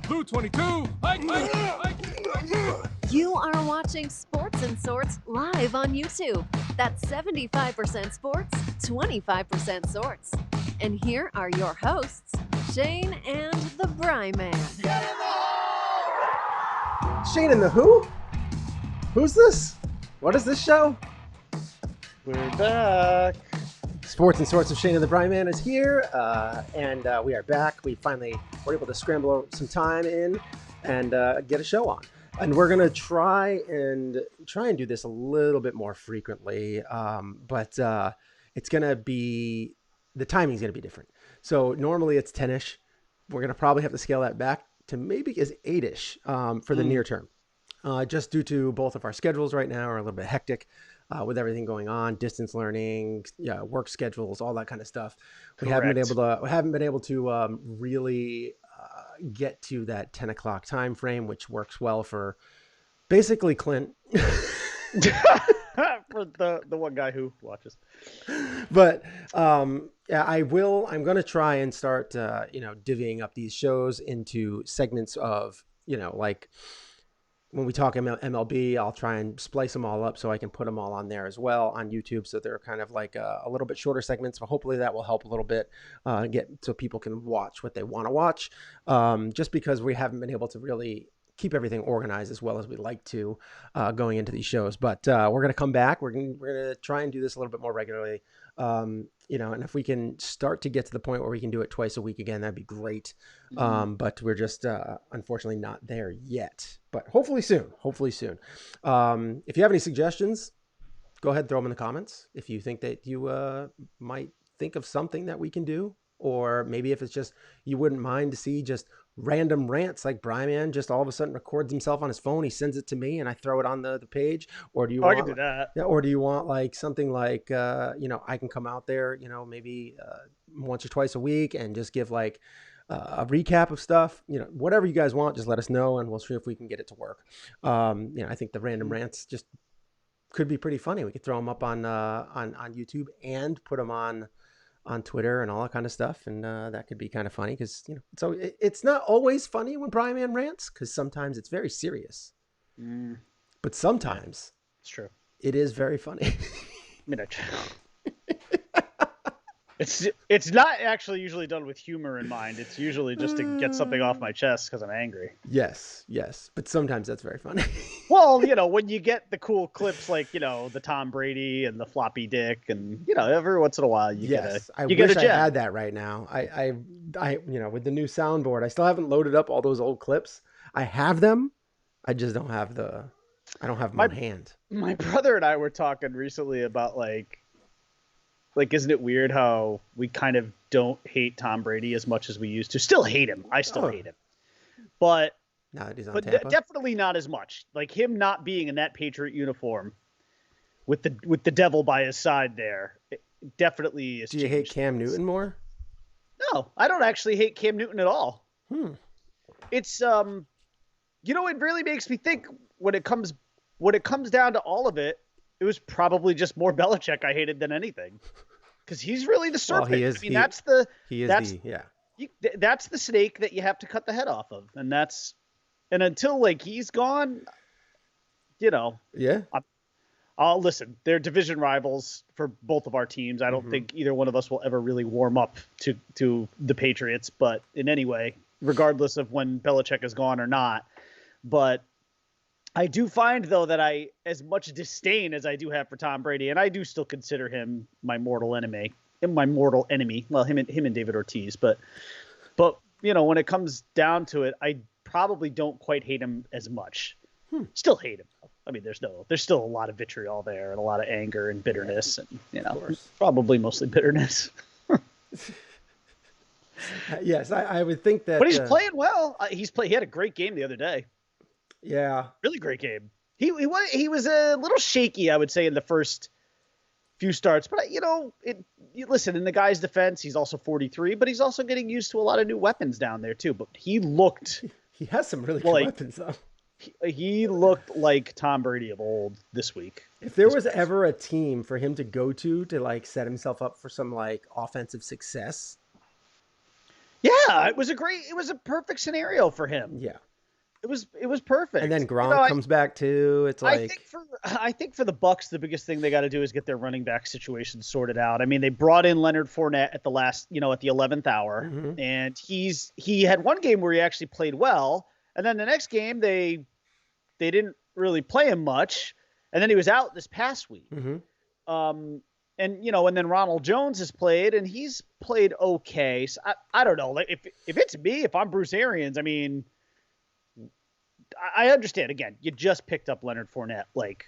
Blue 22. Hike, hike, hike. You are watching Sports and Sorts live on YouTube. That's 75% sports, 25% sorts. And here are your hosts, Shane and the Bry Man. Shane and the who? Who's this? What is this show? We're back. Sports and Sorts of Shane and the Bry Man is here, and we are back. We finally were able to scramble some time in and get a show on. And we're gonna try and do this a little bit more frequently, but it's gonna be the timing's gonna be different. So normally it's 10ish. We're gonna probably have to scale that back to maybe as 8ish for the near term, just due to both of our schedules right now are a little bit hectic. With everything going on, distance learning, work schedules, all that kind of stuff, we haven't been able to really get to that 10 o'clock time frame, which works well for basically Clint, For the one guy who watches. But I'm going to try and start divvying up these shows into segments of like. When we talk MLB, I'll try and splice them all up so I can put them all on there as well on YouTube. So they're kind of like a little bit shorter segments, but hopefully that will help a little bit get so people can watch what they want to watch. Just because we haven't been able to really keep everything organized as well as we'd like to going into these shows. But we're going to come back. We're going to try and do this a little bit more regularly. And if we can start to get to the point where we can do it twice a week again, that'd be great. But we're just unfortunately not there yet. But hopefully soon. If you have any suggestions, go ahead and throw them in the comments. If you think that you might think of something that we can do, or maybe if it's just you wouldn't mind to see just random rants like Bryman just all of a sudden records himself on his phone, he sends it to me and I throw it on the page. Or do you want, I can do that. Yeah, or do you want like something like I can come out there maybe once or twice a week and just give like a recap of stuff, whatever you guys want, just let us know and we'll see if we can get it to work. I think the random rants just could be pretty funny. We could throw them up on YouTube and put them on Twitter and all that kind of stuff. And that could be kind of funny because, so it's not always funny when Brian Man rants because sometimes it's very serious, but sometimes It's true. it is very funny. It's not actually usually done with humor in mind. It's usually just to get something off my chest because I'm angry. Yes. But sometimes that's very funny. Well, when you get the cool clips like, the Tom Brady and the floppy dick and, every once in a while you get a I wish I had that right now. I with the new soundboard, I still haven't loaded up all those old clips. I have them. I just don't have them on hand. My brother and I were talking recently about like, isn't it weird how we kind of don't hate Tom Brady as much as we used to? Still hate him. I still hate him. But now that he's on Tampa? Definitely not as much. Like him not being in that Patriot uniform with the devil by his side there, it definitely is. Do you hate Cam Newton more? No, I don't actually hate Cam Newton at all. It's it really makes me think when it comes down to all of it, it was probably just more Belichick I hated than anything. Because he's really the serpent. Well, he is, that's the snake that you have to cut the head off of. And until like he's gone, Yeah. I'll listen. They're division rivals for both of our teams. I don't think either one of us will ever really warm up to the Patriots, but in any way, regardless of when Belichick is gone or not. But I do find, though, that as much disdain as I do have for Tom Brady, and I do still consider him my mortal enemy. Well, him and David Ortiz, but when it comes down to it, I probably don't quite hate him as much. Still hate him. I mean, there's still a lot of vitriol there and a lot of anger and bitterness, and probably mostly bitterness. Yes, I would think that. But he's playing well. He had a great game the other day. Yeah, really great game. He was a little shaky, I would say, in the first few starts. But listen, in the guy's defense, he's also 43, but he's also getting used to a lot of new weapons down there too. But he has some really good weapons though. He looked like Tom Brady of old this week. If there was ever a team for him to go to like set himself up for some like offensive success, Yeah, it was a perfect scenario for him. Yeah. It was perfect. And then Gronk comes back too. It's like I think for the Bucks, the biggest thing they got to do is get their running back situation sorted out. I mean, they brought in Leonard Fournette at the last, at the 11th hour, Mhm. and he had one game where he actually played well, and then the next game they didn't really play him much, and then he was out this past week. Mhm. And then Ronald Jones has played, and he's played okay. So I don't know. Like if it's me, if I'm Bruce Arians, I mean, I understand. Again, you just picked up Leonard Fournette like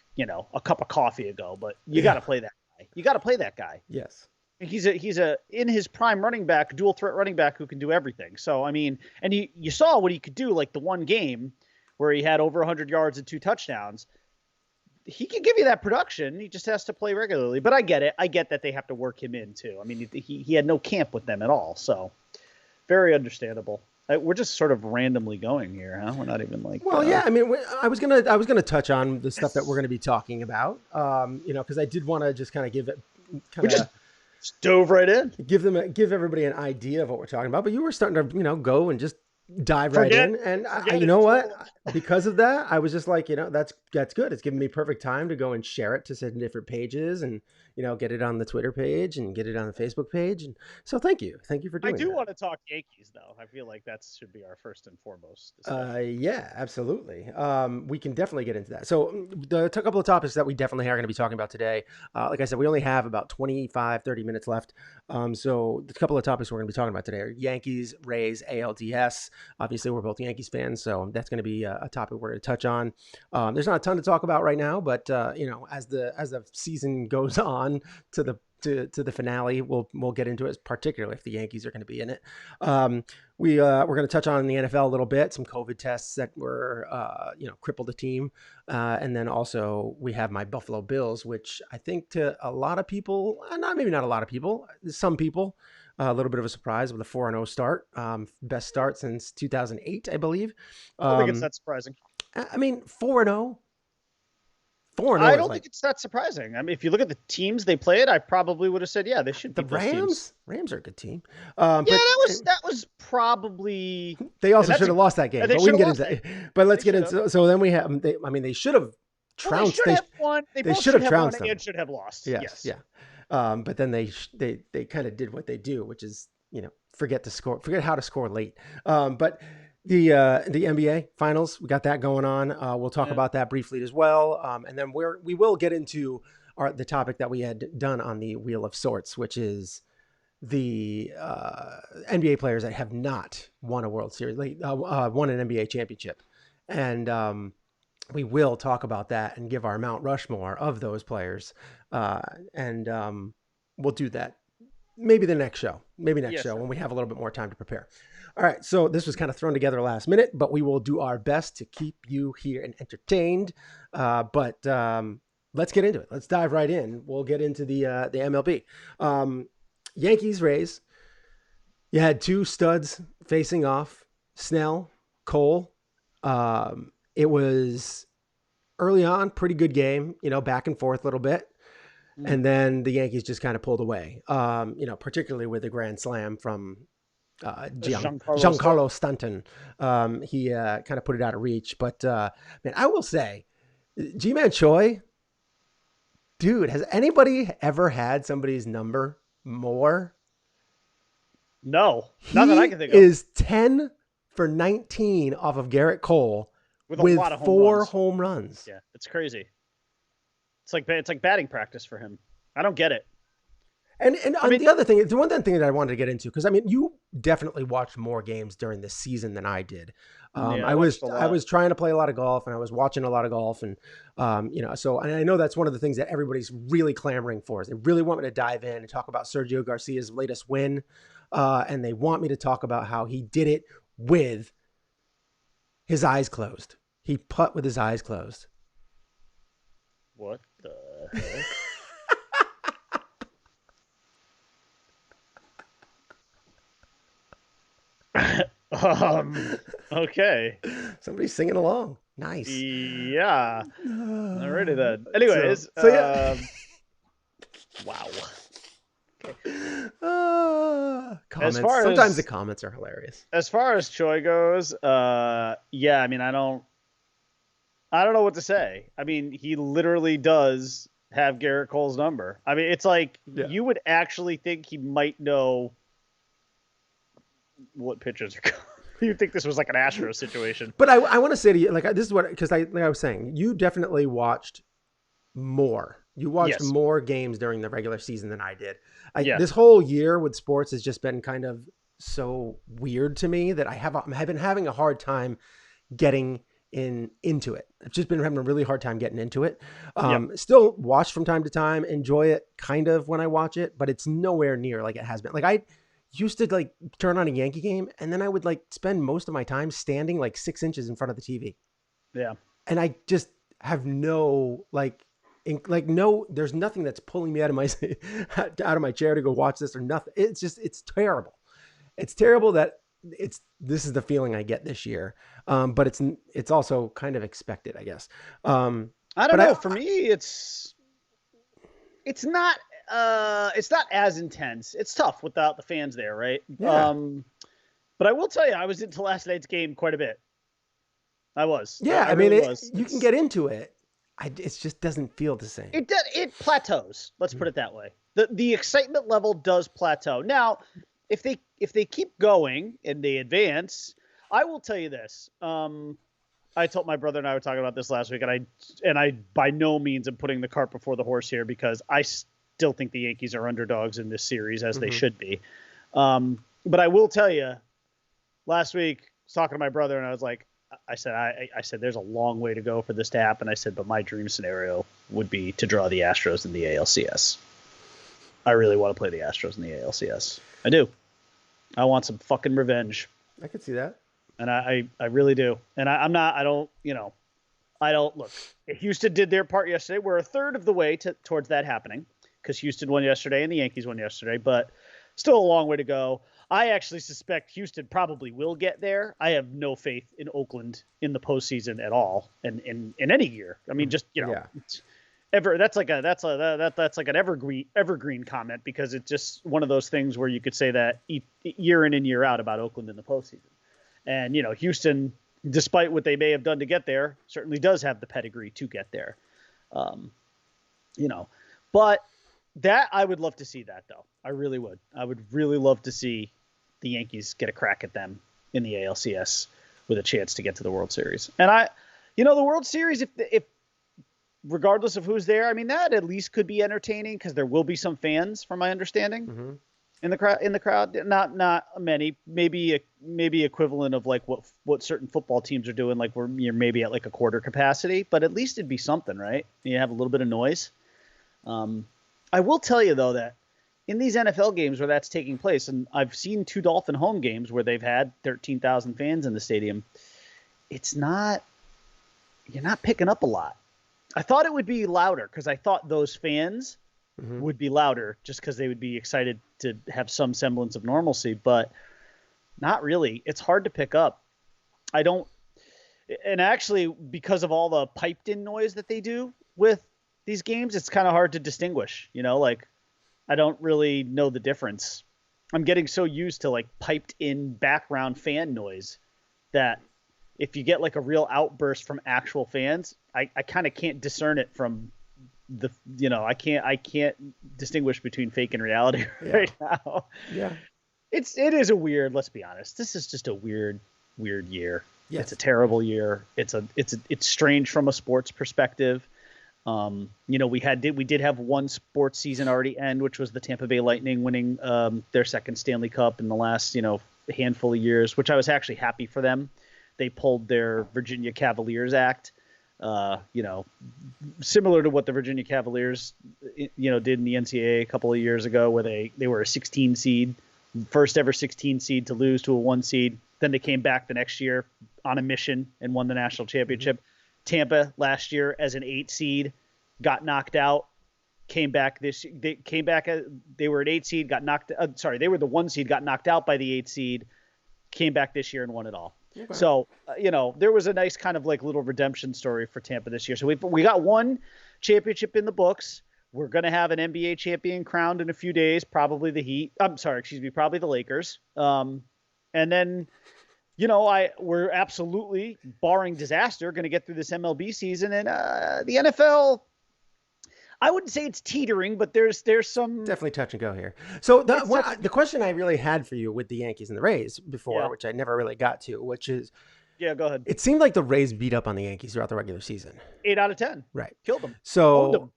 a cup of coffee ago, but you got to play that guy. You got to play that guy. yes. He's a in his prime running back, dual threat running back who can do everything. So I mean, and you saw what he could do, like the one game where he had over 100 yards and 2 touchdowns. He can give you that production. He just has to play regularly. But I get it. I get that they have to work him in too. I mean, he had no camp with them at all. So very understandable. We're just sort of randomly going here, huh? We're not even like. Well, yeah. I mean, I was gonna touch on the stuff that we're gonna be talking about. Because I did want to just kind of give it. We just dove right in. Give everybody an idea of what we're talking about. But you were starting to go and just dive right in, and you know what? Because of that, I was just like, that's good. It's giving me perfect time to go and share it to some different pages, and get it on the Twitter page and get it on the Facebook page. And so thank you for doing. I do that. want to talk Yankees though. I feel like that should be our first and foremost discussion. Yeah, absolutely. We can definitely get into that. So the couple of topics that we definitely are going to be talking about today, like I said, we only have about 30 minutes left. So the couple of topics we're going to be talking about today are Yankees, Rays, ALDS. Obviously, we're both Yankees fans, so that's going to be a topic we're going to touch on. There's not a ton to talk about right now, but as the season goes on to the finale, we'll get into it, particularly if the Yankees are going to be in it. We're going to touch on the NFL a little bit, some COVID tests that were crippled the team, and then also we have my Buffalo Bills, which I think to a lot of people, maybe not a lot of people, some people, a little bit of a surprise with a 4-0 start, best start since 2008, I believe. I don't think it's that surprising. I mean, 4-0. 4-0. I don't think it's that surprising. I mean, if you look at the teams they played, I probably would have said, yeah, they should. The beat those teams. Rams are a good team. But that was probably. They also should have lost that game, but we can get into that. But let's get into. So then we have. They should have trounced. They should have won. They should have trounced them and should have lost. Yes. Yeah. But then they kind of did what they do, which is forget how to score late. But the NBA finals, we got that going on. We'll talk about that briefly as well. And then we will get into the topic that we had done on the Wheel of Sorts, which is the NBA players that have not won a World Series, won an NBA championship. And we will talk about that and give our Mount Rushmore of those players. And we'll do that maybe the next show, when we have a little bit more time to prepare. All right. So this was kind of thrown together last minute, but we will do our best to keep you here and entertained. But let's get into it. Let's dive right in. We'll get into the MLB. Yankees, Rays. You had two studs facing off, Snell, Cole. It was early on, pretty good game, back and forth a little bit. And then the Yankees just kind of pulled away, particularly with a grand slam from Giancarlo Stanton. He kind of put it out of reach. But, man, I will say, G-Man Choi, dude, has anybody ever had somebody's number more? No, not that I can think of. He is 10 for 19 off of Garrett Cole with a lot of 4 home runs. Yeah, it's crazy. It's like batting practice for him. I don't get it. And the other thing, the one thing that I wanted to get into, because you definitely watched more games during this season than I did. I was trying to play a lot of golf, and I was watching a lot of golf, and so and I know that's one of the things that everybody's really clamoring for. Is they really want me to dive in and talk about Sergio Garcia's latest win, and they want me to talk about how he did it with his eyes closed. He putt with his eyes closed. What the heck? Okay. Somebody's singing along. Nice. Yeah. Alrighty then. Anyways, so yeah. Wow. Okay. Sometimes the comments are hilarious. As far as Choi goes, yeah, I mean, I don't know what to say. I mean, he literally does have Garrett Cole's number. I mean, it's like you would actually think he might know what pitchers are going. You'd think this was like an Astro situation. But I want to say to you, like, this is what, because like I was saying, you definitely watched more. You watched more games during the regular season than I did. This whole year with sports has just been kind of so weird to me that I've been having a hard time getting into it. I've just been having a really hard time getting into it. Still watch from time to time, enjoy it kind of when I watch it, but it's nowhere near like it has been. Like I used to like turn on a Yankee game and then I would like spend most of my time standing like 6 inches in front of the TV. Yeah. And I just have no there's nothing that's pulling me out of my chair to go watch this or nothing. It's terrible. It's terrible that this is the feeling I get this year. But it's also kind of expected, I guess. I don't know. For me, it's not as intense. It's tough without the fans there, right? Yeah. But I will tell you, I was into last night's game quite a bit. I was. Yeah, I mean, you can get into it. It just doesn't feel the same. It plateaus. Let's put it that way. The excitement level does plateau. Now, if they keep going and they advance, I will tell you this. I told my brother and I were talking about this last week, and I by no means am putting the cart before the horse here because I still think the Yankees are underdogs in this series as they should be. But I will tell you, last week, I was talking to my brother and I was like, I said, there's a long way to go for this to happen. I said, but my dream scenario would be to draw the Astros in the ALCS. I really want to play the Astros in the ALCS. I do. I want some fucking revenge. I could see that. And I really do. And I don't look. Houston did their part yesterday. We're a third of the way towards that happening because Houston won yesterday and the Yankees won yesterday, but still a long way to go. I actually suspect Houston probably will get there. I have no faith in Oakland in the postseason at all, and in any year. I mean, just that's like an evergreen comment because it's just one of those things where you could say that year in and year out about Oakland in the postseason. And Houston, despite what they may have done to get there, certainly does have the pedigree to get there. But that I would love to see that though. I really would. I would really love to see the Yankees get a crack at them in the ALCS with a chance to get to the World Series. And the World Series, if regardless of who's there, I mean, that at least could be entertaining because there will be some fans, from my understanding, in the crowd. Not many, maybe equivalent of like what certain football teams are doing, like you're maybe at like a quarter capacity, but at least it'd be something, right? You have a little bit of noise. I will tell you though that in these NFL games where that's taking place, and I've seen 2 Dolphin home games where they've had 13,000 fans in the stadium, you're not picking up a lot. I thought it would be louder because I thought those fans would be louder just because they would be excited to have some semblance of normalcy, but not really. It's hard to pick up. And actually because of all the piped in noise that they do with these games, it's kind of hard to distinguish, like I don't really know the difference. I'm getting so used to like piped in background fan noise that if you get like a real outburst from actual fans, I kind of can't discern it from I can't distinguish between fake and reality right now. Yeah. It is a weird, let's be honest. This is just a weird year. Yes. It's a terrible year. It's strange from a sports perspective. We did have one sports season already end, which was the Tampa Bay Lightning winning their second Stanley Cup in the last, handful of years, which I was actually happy for them. They pulled their Virginia Cavaliers act, similar to what the Virginia Cavaliers, did in the NCAA a couple of years ago, where they were a 16 seed, first ever 16 seed to lose to a 1 seed. Then they came back the next year on a mission and won the national championship. Tampa last year as an 8 seed got knocked out, came back they were an 8 seed, they were the 1 seed, got knocked out by the 8 seed, came back this year and won it all. Okay. So, there was a nice kind of like little redemption story for Tampa this year. So we got one championship in the books. We're going to have an NBA champion crowned in a few days, probably the Heat. Probably the Lakers. And then, we're absolutely, barring disaster, going to get through this MLB season. And the NFL, I wouldn't say it's teetering, but there's some definitely touch and go here. So the question I really had for you with the Yankees and the Rays before, which I never really got to, which is, go ahead. It seemed like the Rays beat up on the Yankees throughout the regular season. 8 out of 10. Right. Killed them. So Owned them.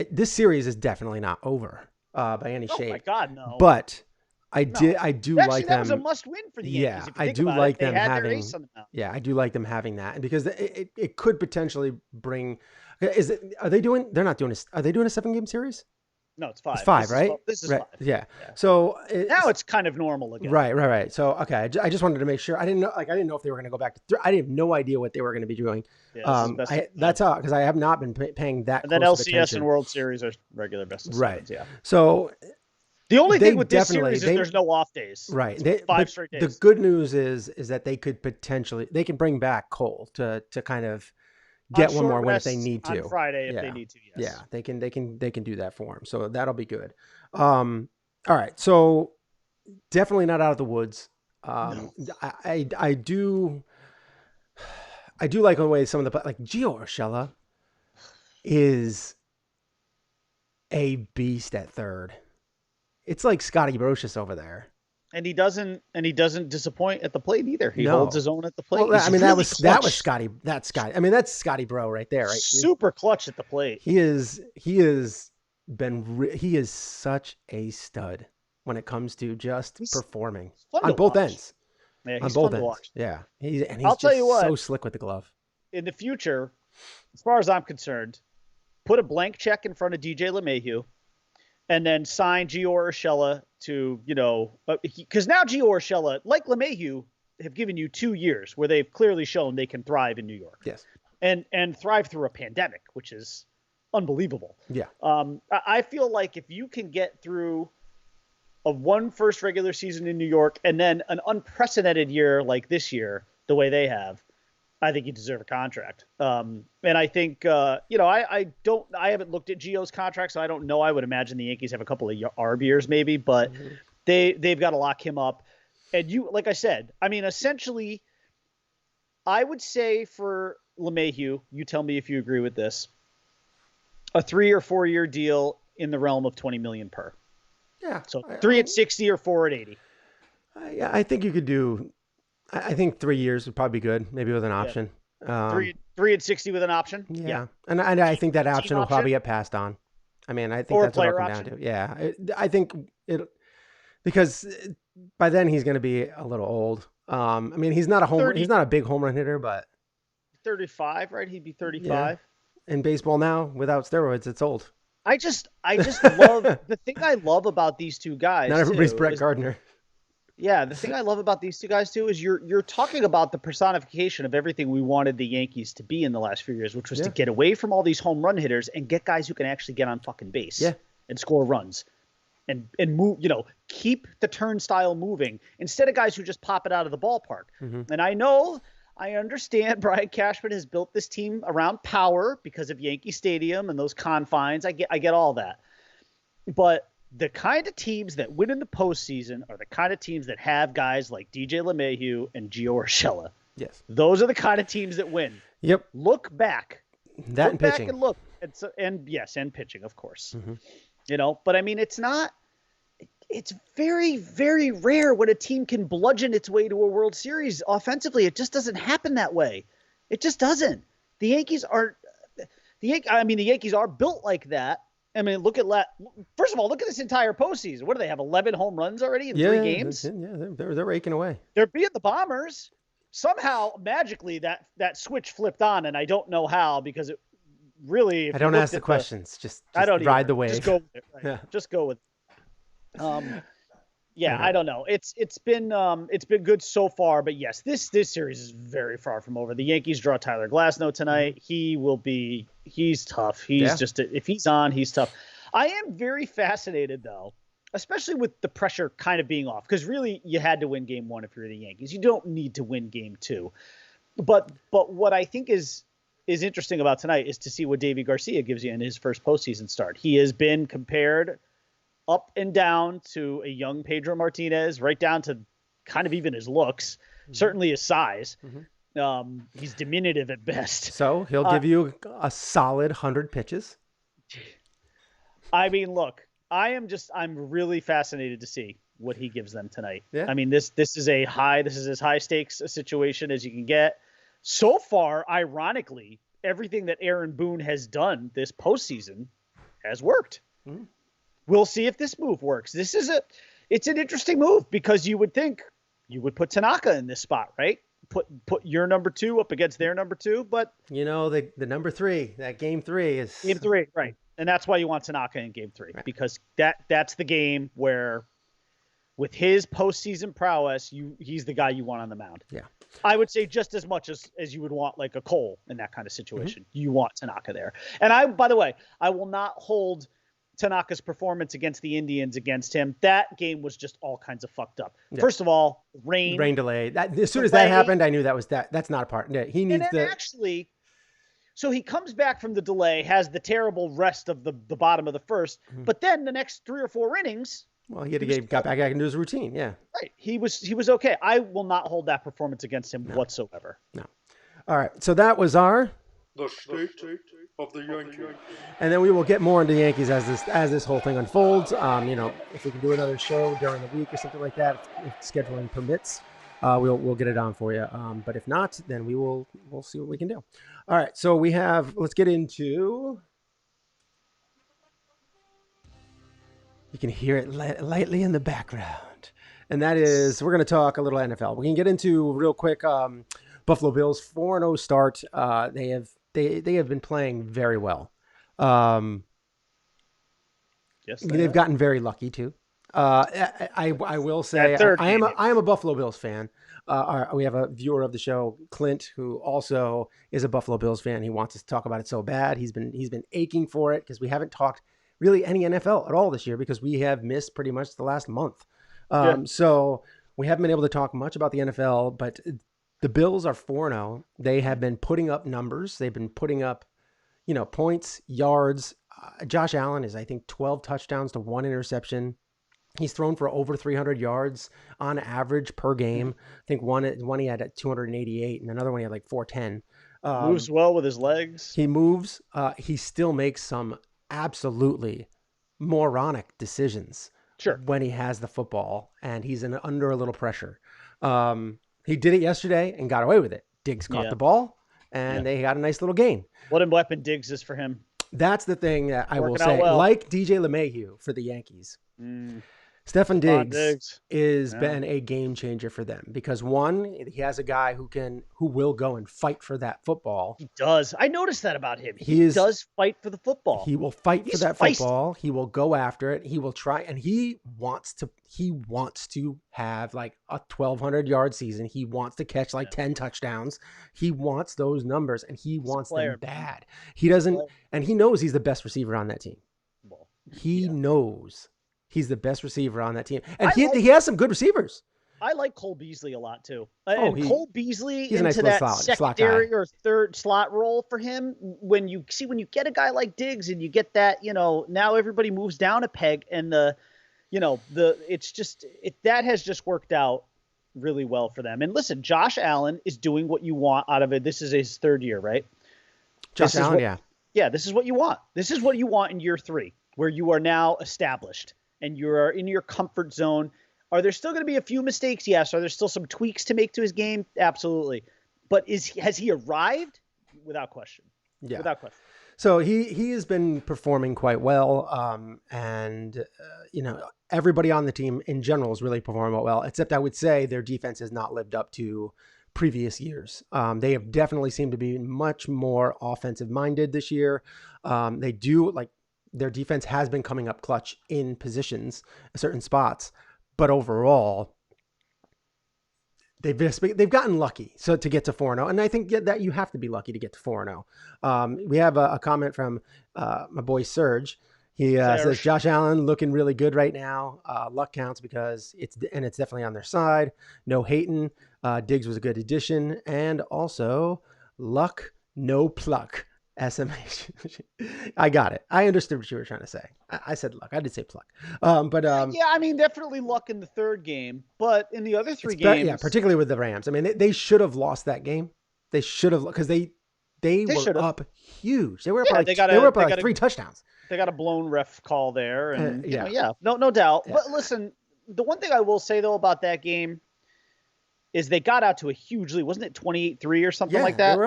This series is definitely not over by any shape. Oh my God, no. But I do like them. That was a must-win for the Yankees. Yeah, I do like them having. Yeah, I do like them having that, because it could potentially bring. Are they doing? They're not doing. Are they doing a 7-game series? No, it's 5. It's 5, right? This is right. 5. Yeah. So now it's kind of normal again. Right. So okay, I just wanted to make sure. I didn't know if they were going to go back to. I have no idea what they were going to be doing. Yeah, that's how, because I have not been paying that. And then LCS and World Series are regular best of sevens. Yeah. So the only thing with this series is there's no off days. Right. 5 straight days. The good news is that they could potentially bring back Cole to kind of get one more win if they need to on Friday if they need to. Yes. Yeah, they can do that for him. So that'll be good. All right. So definitely not out of the woods. No. I do like the way some of the, like, Gio Urshela is a beast at third. It's like Scotty Brocious over there. And he doesn't disappoint at the plate either. He holds his own at the plate. Well, I mean, that was Scotty. That's Scotty. I mean, that's Scotty Bro right there, right? Super clutch at the plate. He is such a stud when it comes to just performing on both ends. Yeah, on both ends. Yeah, he's tell you what, so slick with the glove. In the future, as far as I'm concerned, put a blank check in front of DJ LeMahieu, and then sign Gio Urshela to, because now Gio Urshela, like LeMahieu, have given you 2 years where they've clearly shown they can thrive in New York. Yes. And thrive through a pandemic, which is unbelievable. Yeah. I feel like if you can get through one first regular season in New York and then an unprecedented year like this year, the way they have, I think you deserve a contract. And I think, I haven't looked at Gio's contract, so I don't know. I would imagine the Yankees have a couple of ARB years maybe, but they've got to lock him up. And like I said, I mean, essentially, I would say for LeMahieu, you tell me if you agree with this, a 3 or 4 year deal in the realm of $20 million per. Yeah. So 3 at 60 or 4 at 80. I think you could do. I think 3 years would probably be good, maybe with an option. 3 at 60 with an option. Yeah. And I think that option will probably get passed on. I mean, I think that's what it'll come down to. Yeah. I think because by then he's going to be a little old. I mean, he's not a big home run hitter, but 35, right? He'd be 35. Yeah. In baseball now, without steroids, it's old. I just love the thing I love about these two guys. Not everybody's Brett Gardner. Yeah, the thing I love about these two guys too is you're talking about the personification of everything we wanted the Yankees to be in the last few years, which was to get away from all these home run hitters and get guys who can actually get on fucking base and score runs and move, keep the turnstile moving instead of guys who just pop it out of the ballpark. Mm-hmm. And I understand Brian Cashman has built this team around power because of Yankee Stadium and those confines. I get all that. But the kind of teams that win in the postseason are the kind of teams that have guys like DJ LeMahieu and Gio Urshela. Yes. Those are the kind of teams that win. Yep. Look back. And pitching. And look. And pitching, of course. Mm-hmm. But I mean, it's very, very rare when a team can bludgeon its way to a World Series offensively. It just doesn't happen that way. It just doesn't. The Yankees are built like that. I mean, first of all, look at this entire postseason. What do they have? 11 home runs already in 3 games? Yeah, they're raking away. They're beating the Bombers. Somehow, magically, that switch flipped on, and I don't know how, because it really. I don't ask the questions. Just ride the wave. Just go with it. Right? Yeah. Just go with it. I don't know. It's been good so far, but yes, this series is very far from over. The Yankees draw Tyler Glasnow tonight. He's tough. If he's on, he's tough. I am very fascinated though, especially with the pressure kind of being off, because really you had to win game 1 if you're the Yankees. You don't need to win game 2. But what I think is is interesting about tonight is to see what Davy Garcia gives you in his first postseason start. He has been compared up and down to a young Pedro Martinez, right down to kind of even his looks, certainly his size. He's diminutive at best. So he'll give you a solid 100 pitches. I mean, look, I'm really fascinated to see what he gives them tonight. Yeah. I mean, this is as high stakes a situation as you can get. So far, ironically, everything that Aaron Boone has done this postseason has worked. We'll see if this move works. It's an interesting move because you would think you would put Tanaka in this spot, right? Put your number 2 up against their number 2, but the number 3, that game 3 is game 3, right? And that's why you want Tanaka in game 3, right? Because that's the game where, with his postseason prowess, he's the guy you want on the mound. Yeah, I would say just as much as you would want like a Cole in that kind of situation. You want Tanaka there. And by the way, I will not hold Tanaka's performance against the Indians against him. That game was just all kinds of fucked up. Yeah. First of all, rain delay. As soon as that happened, I knew that's not a part. He needs to actually. So he comes back from the delay, has the terrible rest of the bottom of the first, but then the next 3 or 4 innings. Well, he got back into his routine. Yeah, right. He was okay. I will not hold that performance against him whatsoever. No. All right. So that was the state of the Yankees. And then we will get more into the Yankees as this whole thing unfolds. If we can do another show during the week or something like that, if scheduling permits, we'll get it on for you. But if not, then we'll see what we can do. All right. So let's get into. You can hear it lightly in the background, and that is we're going to talk a little NFL. We can get into real quick. Buffalo Bills 4-0 start. They have been playing very well. Yes, they've gotten very lucky too. I will say I am a Buffalo Bills fan. We have a viewer of the show, Clint, who also is a Buffalo Bills fan. He wants us to talk about it so bad. He's been aching for it because we haven't talked really any NFL at all this year because we have missed pretty much the last month. So we haven't been able to talk much about the NFL, but the Bills are 4-0. They have been putting up numbers. They've been putting up, points, yards. Josh Allen is, I think, 12 touchdowns to 1 interception. He's thrown for over 300 yards on average per game. I think one he had at 288 and another one he had like 410. Moves well with his legs. He moves. He still makes some absolutely moronic decisions when he has the football and he's under a little pressure. He did it yesterday and got away with it. Diggs caught the ball and they got a nice little gain. What a weapon Diggs is for him. That's the thing that I will say. Like DJ LeMahieu for the Yankees. Stefan Diggs has been a game changer for them because one, he has a guy who will go and fight for that football. He does. I noticed that about him. He does fight for the football. He will fight for that football. He will go after it. He will try, and he wants to have like a 1,200 yard season. He wants to catch like 10 touchdowns. He wants those numbers, and he wants them bad. He doesn't, and he knows he's the best receiver on that team. He knows. He's the best receiver on that team. And he has some good receivers. I like Cole Beasley a lot, too. Cole Beasley into nice that secondary or third slot role for him, when you get a guy like Diggs and you get that, now everybody moves down a peg and that has just worked out really well for them. And listen, Josh Allen is doing what you want out of it. This is his 3rd year, right? Josh Allen, Yeah, this is what you want. This is what you want in year 3, where you are now established. And you're in your comfort zone. Are there still going to be a few mistakes? Yes. Are there still some tweaks to make to his game? Absolutely. But has he arrived? Without question. Yeah. Without question. So he has been performing quite well. Everybody on the team in general is really performing well, except I would say their defense has not lived up to previous years. They have definitely seemed to be much more offensive minded this year. Their defense has been coming up clutch in positions, certain spots, but overall, they've gotten lucky. So to get to 4-0, and I think that you have to be lucky to get to 4-0. We have a comment from my boy Serge. He says Josh Allen looking really good right now. Luck counts because it's definitely on their side. No hating. Diggs was a good addition, and also luck no pluck. SMH. I got it. I understood what you were trying to say. I said luck. I did say pluck. Yeah, I mean, definitely luck in the third game, but in the other three games, yeah, particularly with the Rams. I mean, they should have lost that game. They should have, because they were should've. up huge. They were up by like 3 touchdowns. They got a blown ref call there, and yeah, no doubt. Yeah. But listen, the one thing I will say though about that game is they got out to a huge lead. Wasn't it 28-3 or something like that? They were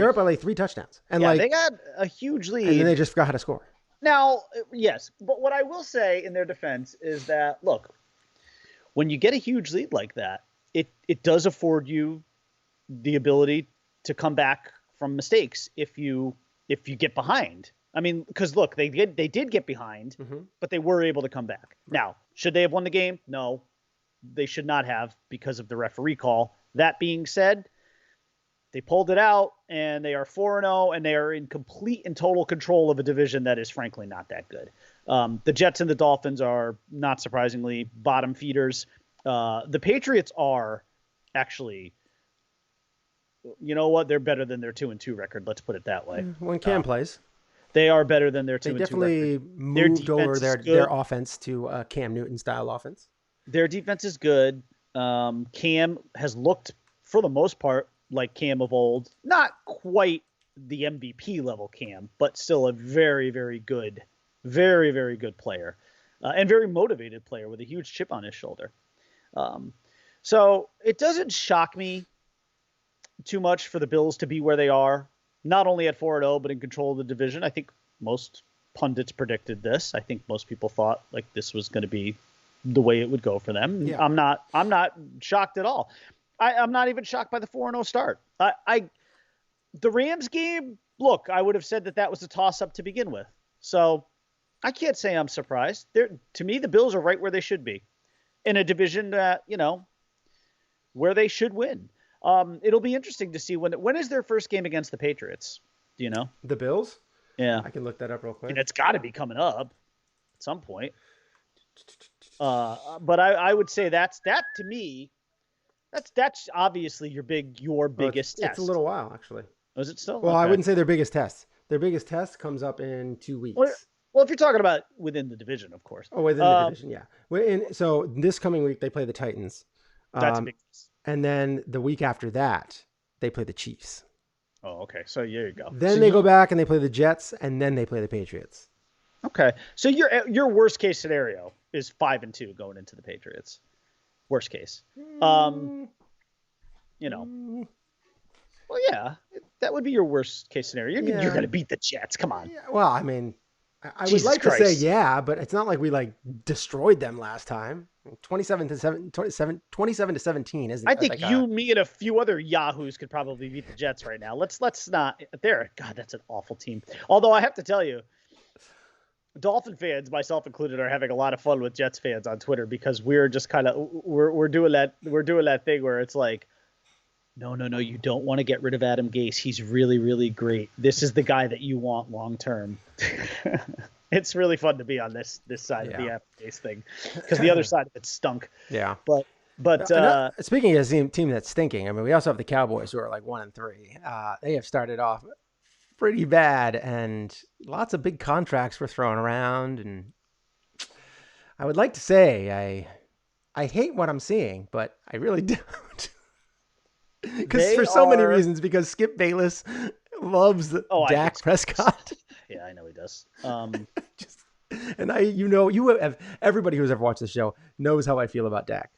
up by like 3 touchdowns, and they got a huge lead, and then they just forgot how to score. Now, yes, but what I will say in their defense is that, look, when you get a huge lead like that, it does afford you the ability to come back from mistakes if you get behind. I mean, because look, they did get behind, but they were able to come back. Now, should they have won the game? No, they should not have because of the referee call. That being said, they pulled it out, and they are 4-0, and they are in complete and total control of a division that is frankly not that good. The Jets and the Dolphins are, not surprisingly, bottom feeders. The Patriots are actually, you know what? They're better than their 2-2 record. Let's put it that way. When Cam plays, they are better than their 2-2 record. They definitely moved over their offense to Cam Newton style offense. Their defense is good. Cam has looked, for the most part, like Cam of old. Not quite the MVP level Cam, but still a very, very good player, and very motivated player with a huge chip on his shoulder. So it doesn't shock me too much for the Bills to be where they are, not only at 4-0, but in control of the division. I think most pundits predicted this. I think most people thought like this was going to be the way it would go for them. Yeah. I'm not shocked at all. I'm not even shocked by the 4-0 start. The Rams game, look, I would have said that was a toss-up to begin with. So I can't say I'm surprised. To me, the Bills are right where they should be in a division that, where they should win. It'll be interesting to see when is their first game against the Patriots. Do you know? The Bills? Yeah. I can look that up real quick. And it's got to be coming up at some point. But I would say that to me, that's obviously your biggest test. It's a little while, actually. Was it still? Well, okay. I wouldn't say their biggest test. Their biggest test comes up in 2 weeks. Well, if you're talking about within the division, of course. Oh, within the division, yeah. So this coming week, they play the Titans. That's a big test. And then the week after that, they play the Chiefs. Oh, okay. So there you go. Then they go back and they play the Jets, and then they play the Patriots. Okay. So your worst case scenario is 5-2 going into the Patriots. Worst case. Well, yeah, that would be your worst case scenario. You're going to beat the Jets. Come on. Yeah, well, I mean, I would like to say yeah, but it's not like we destroyed them last time. 27-17 isn't. I think you, me, and a few other yahoos could probably beat the Jets right now. Let's not. God, that's an awful team. Although I have to tell you, Dolphin fans, myself included, are having a lot of fun with Jets fans on Twitter because we're just kind of we're doing that thing where it's like, no, you don't want to get rid of Adam Gase. He's really, really great. This is the guy that you want long term. It's really fun to be on this side of the Adam Gase thing because the other side of it stunk. Yeah, but speaking of a team that's stinking, I mean, we also have the Cowboys who are like 1-3. They have started off pretty bad, and lots of big contracts were thrown around. And I would like to say I hate what I'm seeing, but I really don't. Because for so many reasons, because Skip Bayless loves Dak Prescott. Yeah, I know he does. Everybody who's ever watched the show knows how I feel about Dak.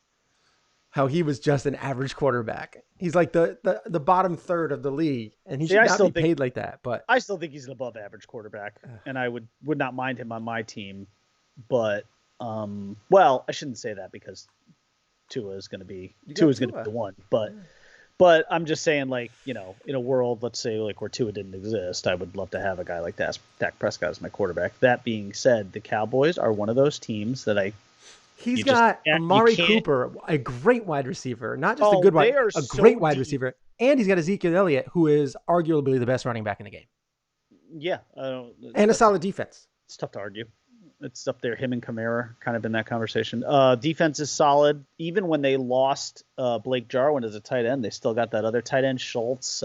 How he was just an average quarterback. He's like the bottom third of the league, and he should not be paid like that. But I still think he's an above average quarterback, and I would not mind him on my team. But well, I shouldn't say that because Tua is going to be the one. But I'm just saying, in a world, let's say where Tua didn't exist, I would love to have a guy like Dak Prescott as my quarterback. That being said, the Cowboys are one of those teams that He's got Amari Cooper, a great wide receiver, not just great wide receiver, and he's got Ezekiel Elliott, who is arguably the best running back in the game. Yeah, and a solid defense. It's tough to argue. It's up there. Him and Kamara kind of in that conversation. Defense is solid. Even when they lost Blake Jarwin as a tight end, they still got that other tight end, Schultz.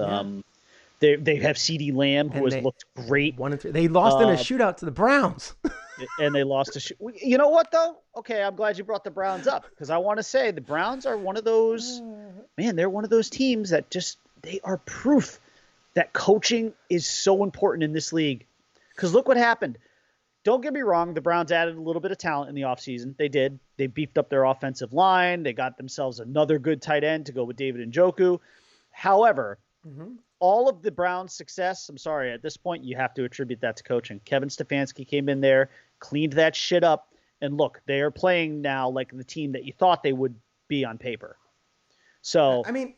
They have CeeDee Lamb, who has looked great. 1-3. They lost in a shootout to the Browns. And they lost to you know what, though? Okay, I'm glad you brought the Browns up, because I want to say the Browns are one of those, man, they're one of those teams that they are proof that coaching is so important in this league. Because look what happened. Don't get me wrong, the Browns added a little bit of talent in the offseason. They did. They beefed up their offensive line. They got themselves another good tight end to go with David Njoku. However, all of the Browns' success, I'm sorry, at this point, you have to attribute that to coaching. Kevin Stefanski came in there, cleaned that shit up, and look, they are playing now like the team that you thought they would be on paper. So, I mean,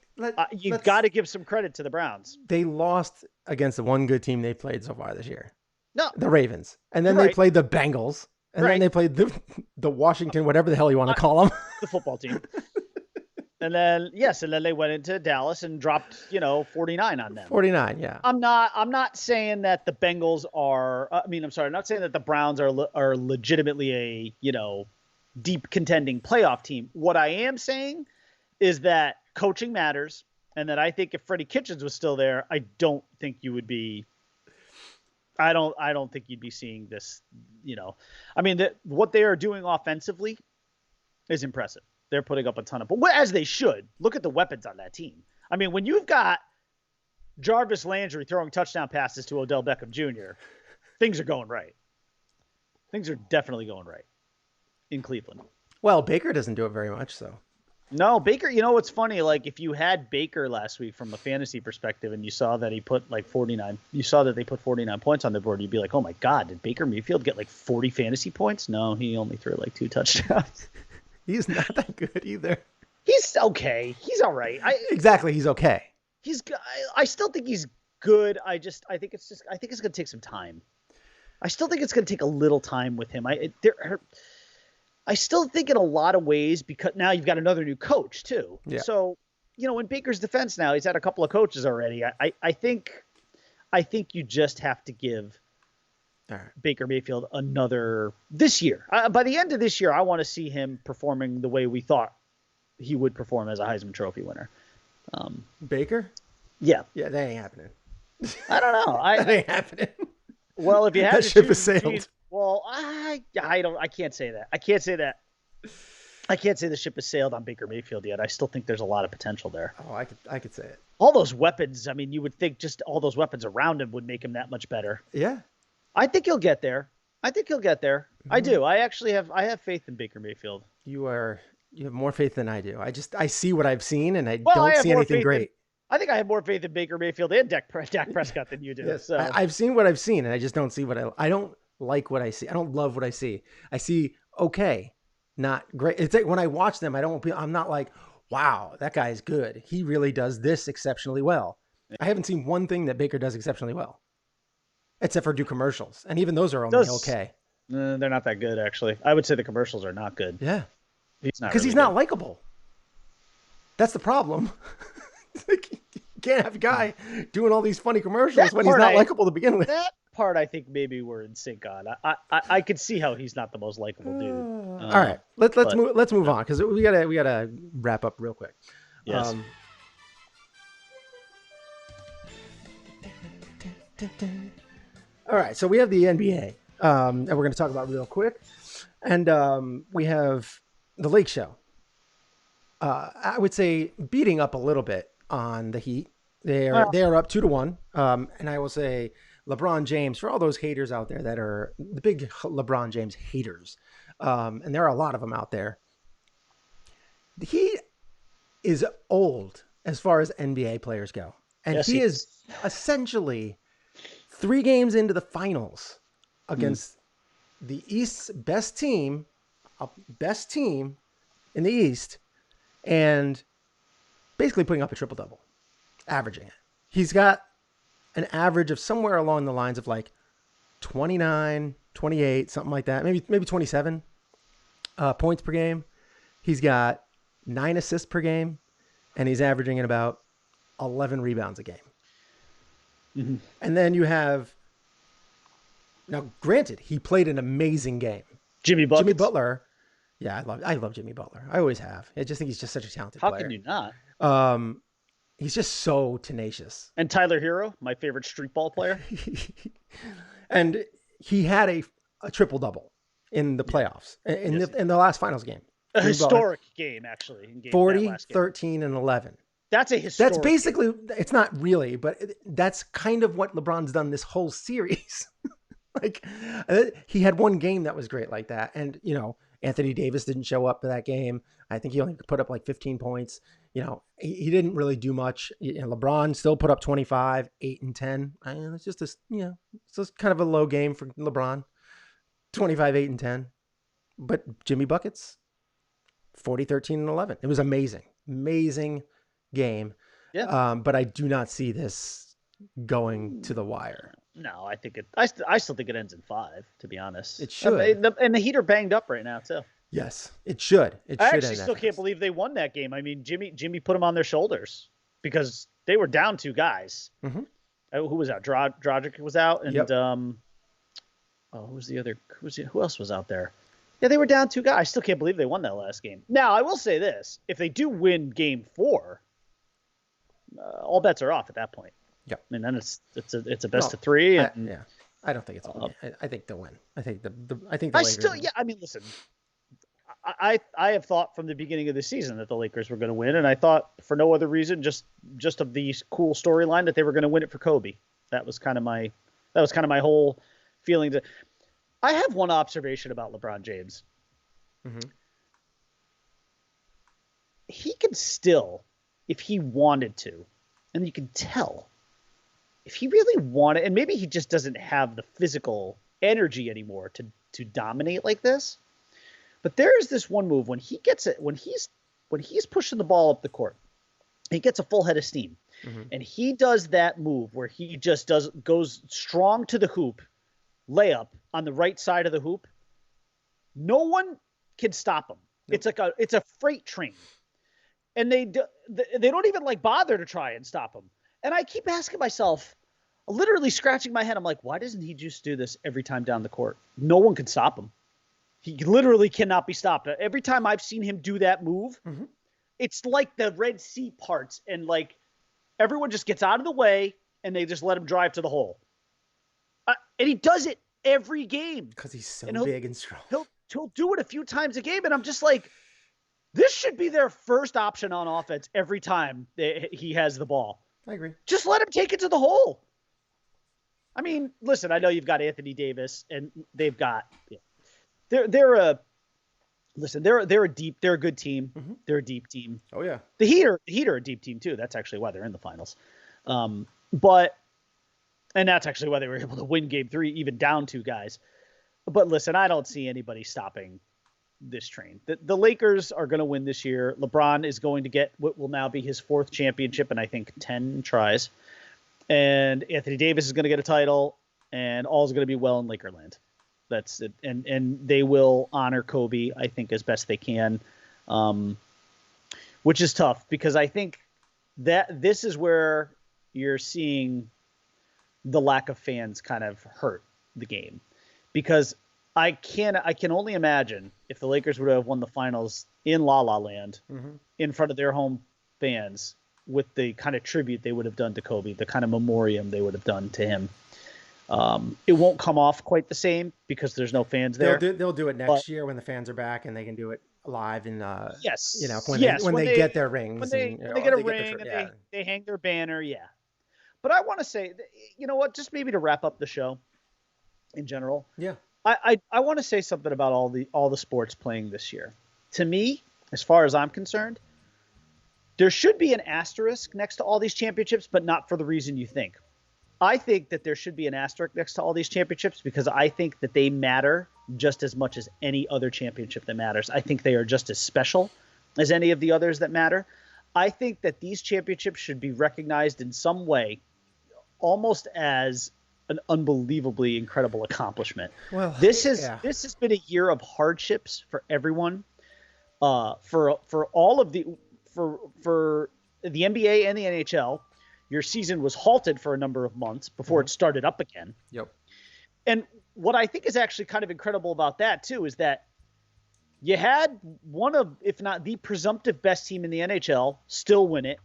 you've got to give some credit to the Browns. They lost against the one good team they've played so far this year. No, the Ravens. And then they played the Bengals. And then they played the Washington, whatever the hell you want to call them. The football team. And then, and then they went into Dallas and dropped, 49 on them. 49, yeah. I'm not saying that the Bengals are, I'm not saying that the Browns are legitimately a, deep contending playoff team. What I am saying is that coaching matters, and that I think if Freddie Kitchens was still there, I don't think you would be, I don't think you'd be seeing this, what they are doing offensively is impressive. They're putting up a ton of, but as they should. Look at the weapons on that team. I mean, when you've got Jarvis Landry throwing touchdown passes to Odell Beckham Jr., things are going right. Things are definitely going right in Cleveland. Well, Baker doesn't do it very much, so. No, Baker, what's funny, like if you had Baker last week from a fantasy perspective and you saw that he put like 49, you saw that they put 49 points on the board, you'd be like, oh my God, did Baker Mayfield get like 40 fantasy points? No, he only threw like 2 touchdowns. He's not that good either. He's okay. He's all right. Exactly. He's okay. He's. I still think he's good. I think it's going to take some time. I still think it's going to take a little time with him. I still think in a lot of ways, because now you've got another new coach too. Yeah. So, in Baker's defense now, he's had a couple of coaches already. I think you just have to give Baker Mayfield another this year. By the end of this year, I want to see him performing the way we thought he would perform as a Heisman Trophy winner. Baker? Yeah. Yeah, that ain't happening. I don't know. That ain't happening. Well, if you had that ship has sailed. Well, I can't say that. I can't say that. I can't say the ship has sailed on Baker Mayfield yet. I still think there's a lot of potential there. Oh, I could say it. All those weapons, you would think just all those weapons around him would make him that much better. Yeah. I think he'll get there. Mm-hmm. I do. I have faith in Baker Mayfield. You have more faith than I do. I see what I've seen, and I don't see anything great. I think I have more faith in Baker Mayfield and Dak Prescott than you do. Yes, so. I've seen what I've seen, and I just don't see what I don't like what I see. I don't love what I see. I see okay, not great. It's like when I watch them, I'm not like, wow, that guy's good. He really does this exceptionally well. I haven't seen one thing that Baker does exceptionally well, except for do commercials, and even those are only okay. They're not that good, actually. I would say the commercials are not good. Yeah, because he's not likable. That's the problem. You can't have a guy doing all these funny commercials when he's not likable to begin with. That part, I think maybe we're in sync on. I could see how he's not the most likable dude. All right, let's move on, because we gotta wrap up real quick. Yes. All right, so we have the NBA, and we're going to talk about real quick, and we have the Lake Show. I would say beating up a little bit on the Heat. They are up 2-1, and I will say LeBron James, for all those haters out there that are the big LeBron James haters, and there are a lot of them out there. He is old as far as NBA players go, and yes, he is essentially 3 games into the finals against the East's best team in the East, and basically putting up a triple-double, averaging it. He's got an average of somewhere along the lines of like 29, 28, something like that, maybe 27 points per game. He's got 9 assists per game, and he's averaging at about 11 rebounds a game. Mm-hmm. And then you have, now granted, he played an amazing game. Jimmy Butler. Yeah, I love Jimmy Butler. I always have. I just think he's just such a talented player. How can you not? He's just so tenacious. And Tyler Hero, my favorite street ball player. And he had a triple-double in the playoffs, in the last finals game. A historic game, actually. In game, 40, 13, and 11. That's a historic That's basically, it's not really, but that's kind of what LeBron's done this whole series. Like, he had one game that was great like that. And, you know, Anthony Davis didn't show up for that game. I think he only put up like 15 points. You know, he didn't really do much. You know, LeBron still put up 25, 8 and 10. And it's just this, you know, it's just kind of a low game for LeBron. 25, 8 and 10. But Jimmy buckets, 40, 13 and 11. It was amazing. Amazing game. Yeah. But I do not see this going to the wire. No, I think I still think it ends in 5, to be honest. It should. And the Heat are banged up right now, too. Yes, it should. I actually still can't believe they won that game. I mean, Jimmy put them on their shoulders because they were down 2 guys. Mm-hmm. Who was out? Dragic was out, and yep. who was the other? Who else was out there? Yeah, they were down 2 guys. I still can't believe they won that last game. Now, I will say this: if they do win Game 4, all bets are off at that point. Yeah, I mean, then it's a best of 3. And, I don't think it's. I think they'll win. I think the Lakers. I mean, listen. I have thought from the beginning of the season that the Lakers were going to win, and I thought for no other reason, just of the cool storyline that they were going to win it for Kobe. That was kind of my whole feeling. I have one observation about LeBron James. Mm-hmm. He can still, if he wanted to, and you can tell, if he really wanted, and maybe he just doesn't have the physical energy anymore to dominate like this. But there is this one move when he gets it, when he's pushing the ball up the court, he gets a full head of steam, and he does that move where he just goes strong to the hoop, layup on the right side of the hoop. No one can stop him. Nope. It's a freight train, and they don't even like bother to try and stop him. And I keep asking myself, literally scratching my head, I'm like, why doesn't he just do this every time down the court? No one can stop him. He literally cannot be stopped. Every time I've seen him do that move, it's like the Red Sea parts, and like everyone just gets out of the way and they just let him drive to the hole. And he does it every game because he's so big and strong. He'll do it a few times a game, and I'm just like, this should be their first option on offense every time he has the ball. I agree. Just let him take it to the hole. I mean, listen, I know you've got Anthony Davis, and they've got. Yeah. They're a good team. Mm-hmm. They're a deep team. Oh yeah. The Heat are a deep team too. That's actually why they're in the finals. And that's actually why they were able to win Game 3, even down 2 guys. But listen, I don't see anybody stopping this train. The Lakers are going to win this year. LeBron is going to get what will now be his 4th championship in I think 10 tries. And Anthony Davis is going to get a title, and all is going to be well in Lakerland. That's it. And they will honor Kobe, I think, as best they can, which is tough because I think that this is where you're seeing the lack of fans kind of hurt the game, because I can only imagine if the Lakers would have won the finals in La La Land in front of their home fans with the kind of tribute they would have done to Kobe, the kind of memoriam they would have done to him. It won't come off quite the same because there's no fans there. They'll do it next year when the fans are back and they can do it live in yes, you know, when they get their rings, when they get a ring and they hang their banner, yeah. But I want to say, you know what? Just maybe to wrap up the show in general, yeah. I want to say something about all the sports playing this year. To me, as far as I'm concerned, there should be an asterisk next to all these championships, but not for the reason you think. I think that there should be an asterisk next to all these championships because I think that they matter just as much as any other championship that matters. I think they are just as special as any of the others that matter. I think that these championships should be recognized in some way, almost as an unbelievably incredible accomplishment. Well, this has been a year of hardships for everyone. For the NBA and the NHL. Your season was halted for a number of months before it started up again. Yep. And what I think is actually kind of incredible about that too is that you had one of, if not the presumptive best team in the NHL still win it.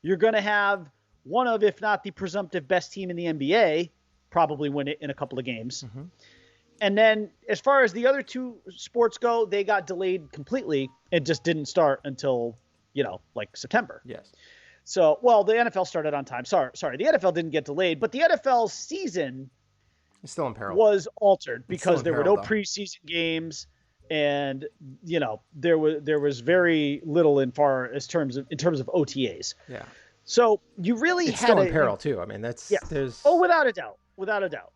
You're going to have one of, if not the presumptive best team in the NBA, probably win it in a couple of games. Mm-hmm. And then as far as the other two sports go, they got delayed completely and just didn't start until, like September. Yes. So, well, the NFL started on time. Sorry. The NFL didn't get delayed, but the NFL season It's still in peril. was altered because there were no though. preseason games, and there was very little in terms of OTAs. Yeah. So you really It's had still in peril too. I mean, there's without a doubt.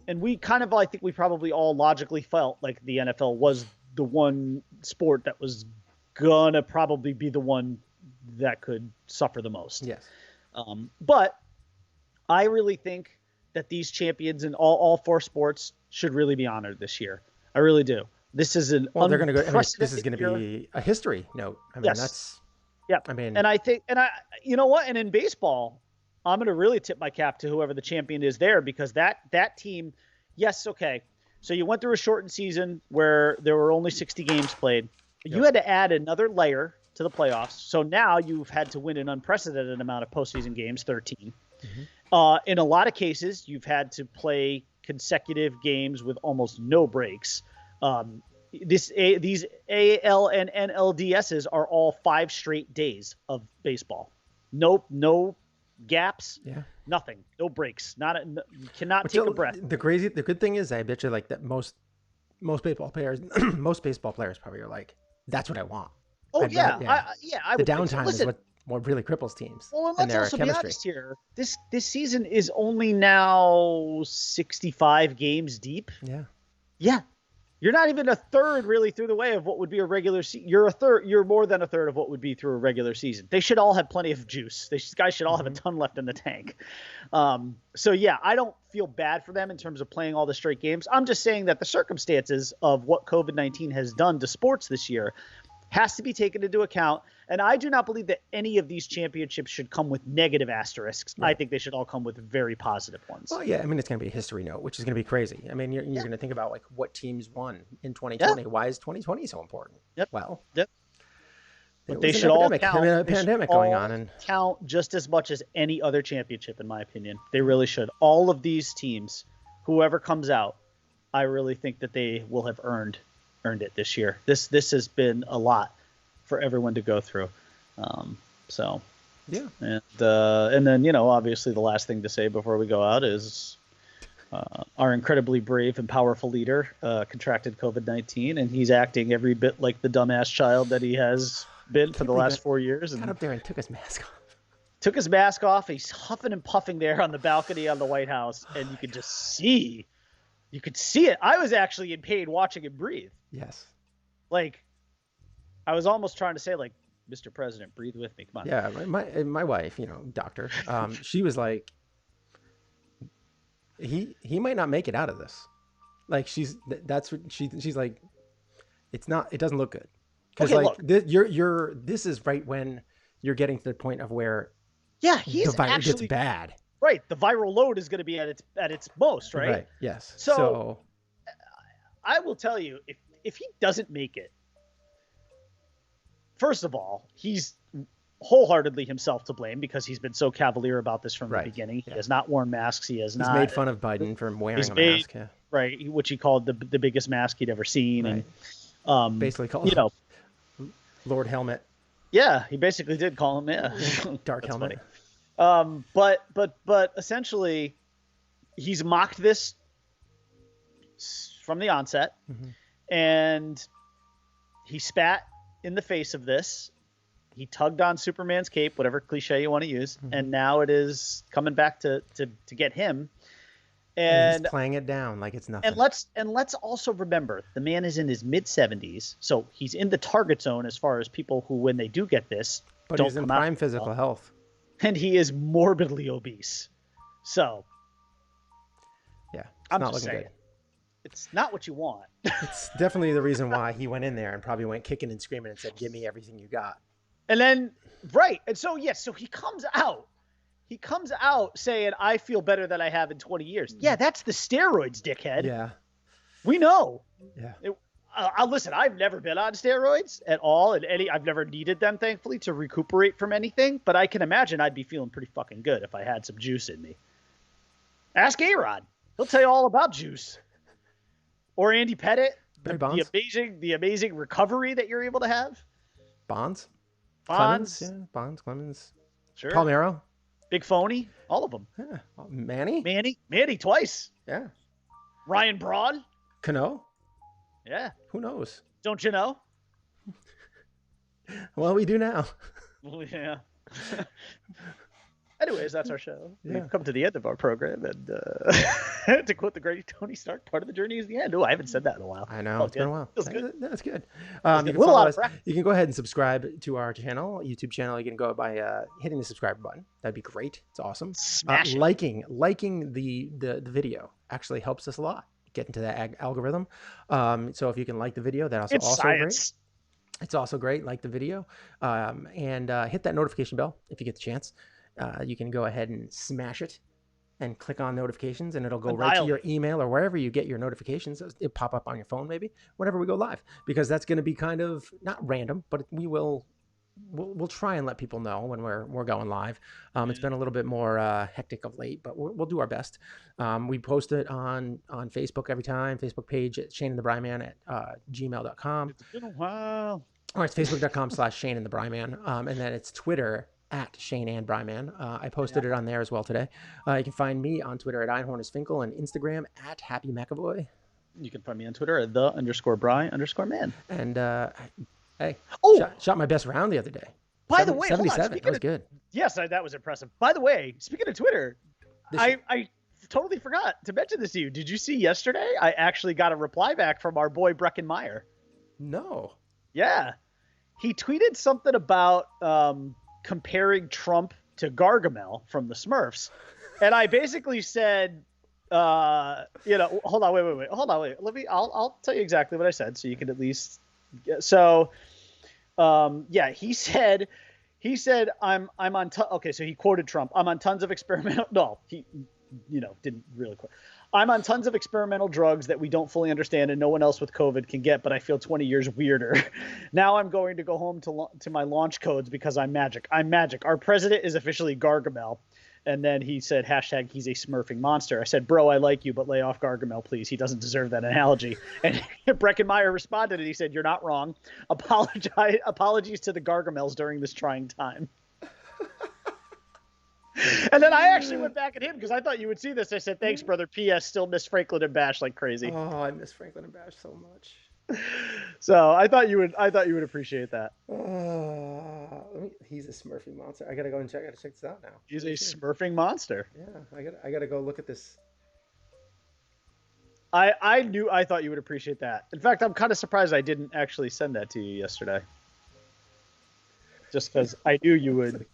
And we kind of, I think we probably all logically felt like the NFL was the one sport that was gonna probably be the one that could suffer the most. Yes. But I really think that these champions in all four sports should really be honored this year. I really do. This is an they're going to go. I mean, this is going to year. be a history note. I mean, Yes. that's. Yeah. I mean, and I think, you know what? And in baseball, I'm going to really tip my cap to whoever the champion is there, because that team, yes, okay. So you went through a shortened season where there were only 60 games played. You had to add another layer to the playoffs. So now you've had to win an unprecedented amount of postseason games, 13. Mm-hmm. In a lot of cases, you've had to play consecutive games with almost no breaks. These AL and NLDSs are all 5 straight days of baseball. No gaps. Yeah. Nothing. No breaks. You cannot take a breath. The good thing is, I bet you like that most baseball players, most baseball players probably are like, that's what I want. Oh, I yeah. I the would think so. downtime Listen, is what really cripples teams. Well, and and let's their also chemistry. be honest here. This season is only now 65 games deep. Yeah. Yeah. You're not even a third really through the way of what would be a regular season. You're more than a third of what would be through a regular season. They should all have plenty of juice. These guys should all have a ton left in the tank. So yeah, I don't feel bad for them in terms of playing all the straight games. I'm just saying that the circumstances of what COVID-19 has done to sports this year has to be taken into account. And I do not believe that any of these championships should come with negative asterisks. Right. I think they should all come with very positive ones. Well, yeah. I mean, it's going to be a history note, which is going to be crazy. I mean, you're going to think about like what teams won in 2020. Yeah. Why is 2020 so important? Yep. Well, but they should all count. I mean, a pandemic going on and count just as much as any other championship, in my opinion. They really should. All of these teams, whoever comes out, I really think that they will have earned it this year. This has been a lot for everyone to go through. Yeah. And then, obviously the last thing to say before we go out is our incredibly brave and powerful leader contracted COVID-19, and he's acting every bit like the dumbass child that he has been for the last 4 years. Got up there and took his mask off. He's huffing and puffing there on the balcony on the White House, and you could see it. I was actually in pain watching him breathe. Yes. Like, I was almost trying to say, like, Mr. President, breathe with me. Come on. Yeah, my wife, doctor, she was like, he might not make it out of this. Like she's like, it doesn't look good. Because this is right when you're getting to the point of where he's the virus actually gets bad. Right. The viral load is going to be at its most, right? Right. Yes. So I will tell you, if he doesn't make it, first of all, he's wholeheartedly himself to blame because he's been so cavalier about this from the beginning. He has not worn masks. He's made fun of Biden for wearing a mask. Yeah. Right. Which he called the biggest mask he'd ever seen. Right. And basically called Lord Helmet. Yeah, he basically did call him. Yeah. Dark Helmet. Funny. But essentially, he's mocked this from the onset, and he spat in the face of this. He tugged on Superman's cape, whatever cliche you want to use, and now it is coming back to get him. And he's playing it down like it's nothing. And let's also remember, the man is in his mid-70s, so he's in the target zone as far as people who, when they do get this, but don't he's in come prime out physical health. And he is morbidly obese. So, yeah, I'm not just looking saying, good. It's not what you want. It's definitely the reason why he went in there and probably went kicking and screaming and said, "Give me everything you got." And then, right. And so, so he comes out. He comes out saying, "I feel better than I have in 20 years." Yeah, that's the steroids, dickhead. Yeah. We know. Yeah. Listen, I've never been on steroids at all, and I've never needed them, thankfully, to recuperate from anything. But I can imagine I'd be feeling pretty fucking good if I had some juice in me. Ask A-Rod; he'll tell you all about juice. Or Andy Pettit, the amazing recovery that you're able to have. Bonds, Clemens, sure, Palmeiro, Big Phony, all of them. Yeah. Manny twice. Yeah, Ryan Braun, Cano. Yeah. Who knows? Don't you know? Well, we do now. Well, yeah. Anyways, that's our show. Yeah. We've come to the end of our program, and to quote the great Tony Stark, part of the journey is the end. Oh, I haven't said that in a while. I know, it's been a while. Feels good. That's good. You can follow us. You can go ahead and subscribe to our channel, YouTube channel. You can go by hitting the subscribe button. That'd be great. It's awesome. Smash it. Liking the video actually helps us a lot. Get into that algorithm. So if you can like the video, that's also great. It's also great. Like the video, and hit that notification bell if you get the chance. You can go ahead and smash it and click on notifications, and it'll go right to your email or wherever you get your notifications. It'll pop up on your phone maybe whenever we go live, because that's going to be kind of not random, but we'll try and let people know when we're going live. It's been a little bit more hectic of late, but we'll do our best. We post it on Facebook every time. Facebook page at Shane and the Bryman at gmail.com. It's been a while. Or it's facebook.com/Shane and the Bryman. And then it's Twitter at Shane and Bryman. I posted it on there as well today. You can find me on Twitter at Einhornisfinkel and Instagram at Happy McAvoy. You can find me on Twitter at _Bry_man. And hey, Oh, shot my best round the other day. By the way, 77. That was good. Yes, that was impressive. By the way, speaking of Twitter, I totally forgot to mention this to you. Did you see yesterday? I actually got a reply back from our boy Breckenmeyer. No. Yeah. He tweeted something about comparing Trump to Gargamel from the Smurfs. And I basically said, hold on, wait. I'll tell you exactly what I said so you can at least. So, he said I'm on. Okay, so he quoted Trump. I'm on tons of experimental. No, he, didn't really quote. I'm on tons of experimental drugs that we don't fully understand and no one else with COVID can get, but I feel 20 years weirder. Now I'm going to go home to my launch codes because I'm magic. I'm magic. Our president is officially Gargamel. And then he said, # he's a smurfing monster. I said, bro, I like you, but lay off Gargamel, please. He doesn't deserve that analogy. And Breckenmeyer responded and he said, you're not wrong. Apologies to the Gargamels during this trying time. And then I actually went back at him because I thought you would see this. I said, thanks, brother. P.S. Still miss Franklin and Bash like crazy. Oh, I miss Franklin and Bash so much. So I thought you would appreciate that. He's a smurfing monster. I gotta go and check. I gotta check this out now. He's a smurfing monster. Yeah, I gotta go look at this. I thought you would appreciate that. In fact, I'm kind of surprised I didn't actually send that to you yesterday. Just because I knew you would.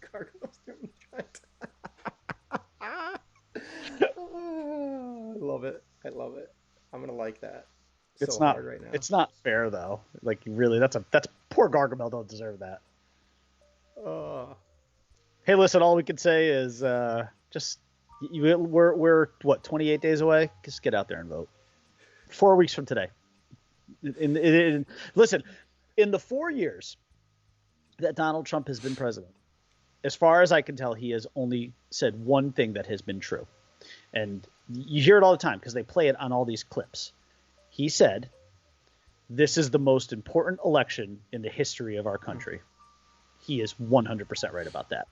I love it. I'm gonna like that. It's so not hard right now. It's not fair though. Like really, that's poor Gargamel don't deserve that. Hey, listen, all we can say is we're what 28 days away. Just get out there and vote. 4 weeks from today. Listen, in the 4 years that Donald Trump has been president, as far as I can tell, he has only said one thing that has been true. And you hear it all the time because they play it on all these clips. He said, this is the most important election in the history of our country. He is 100% right about that.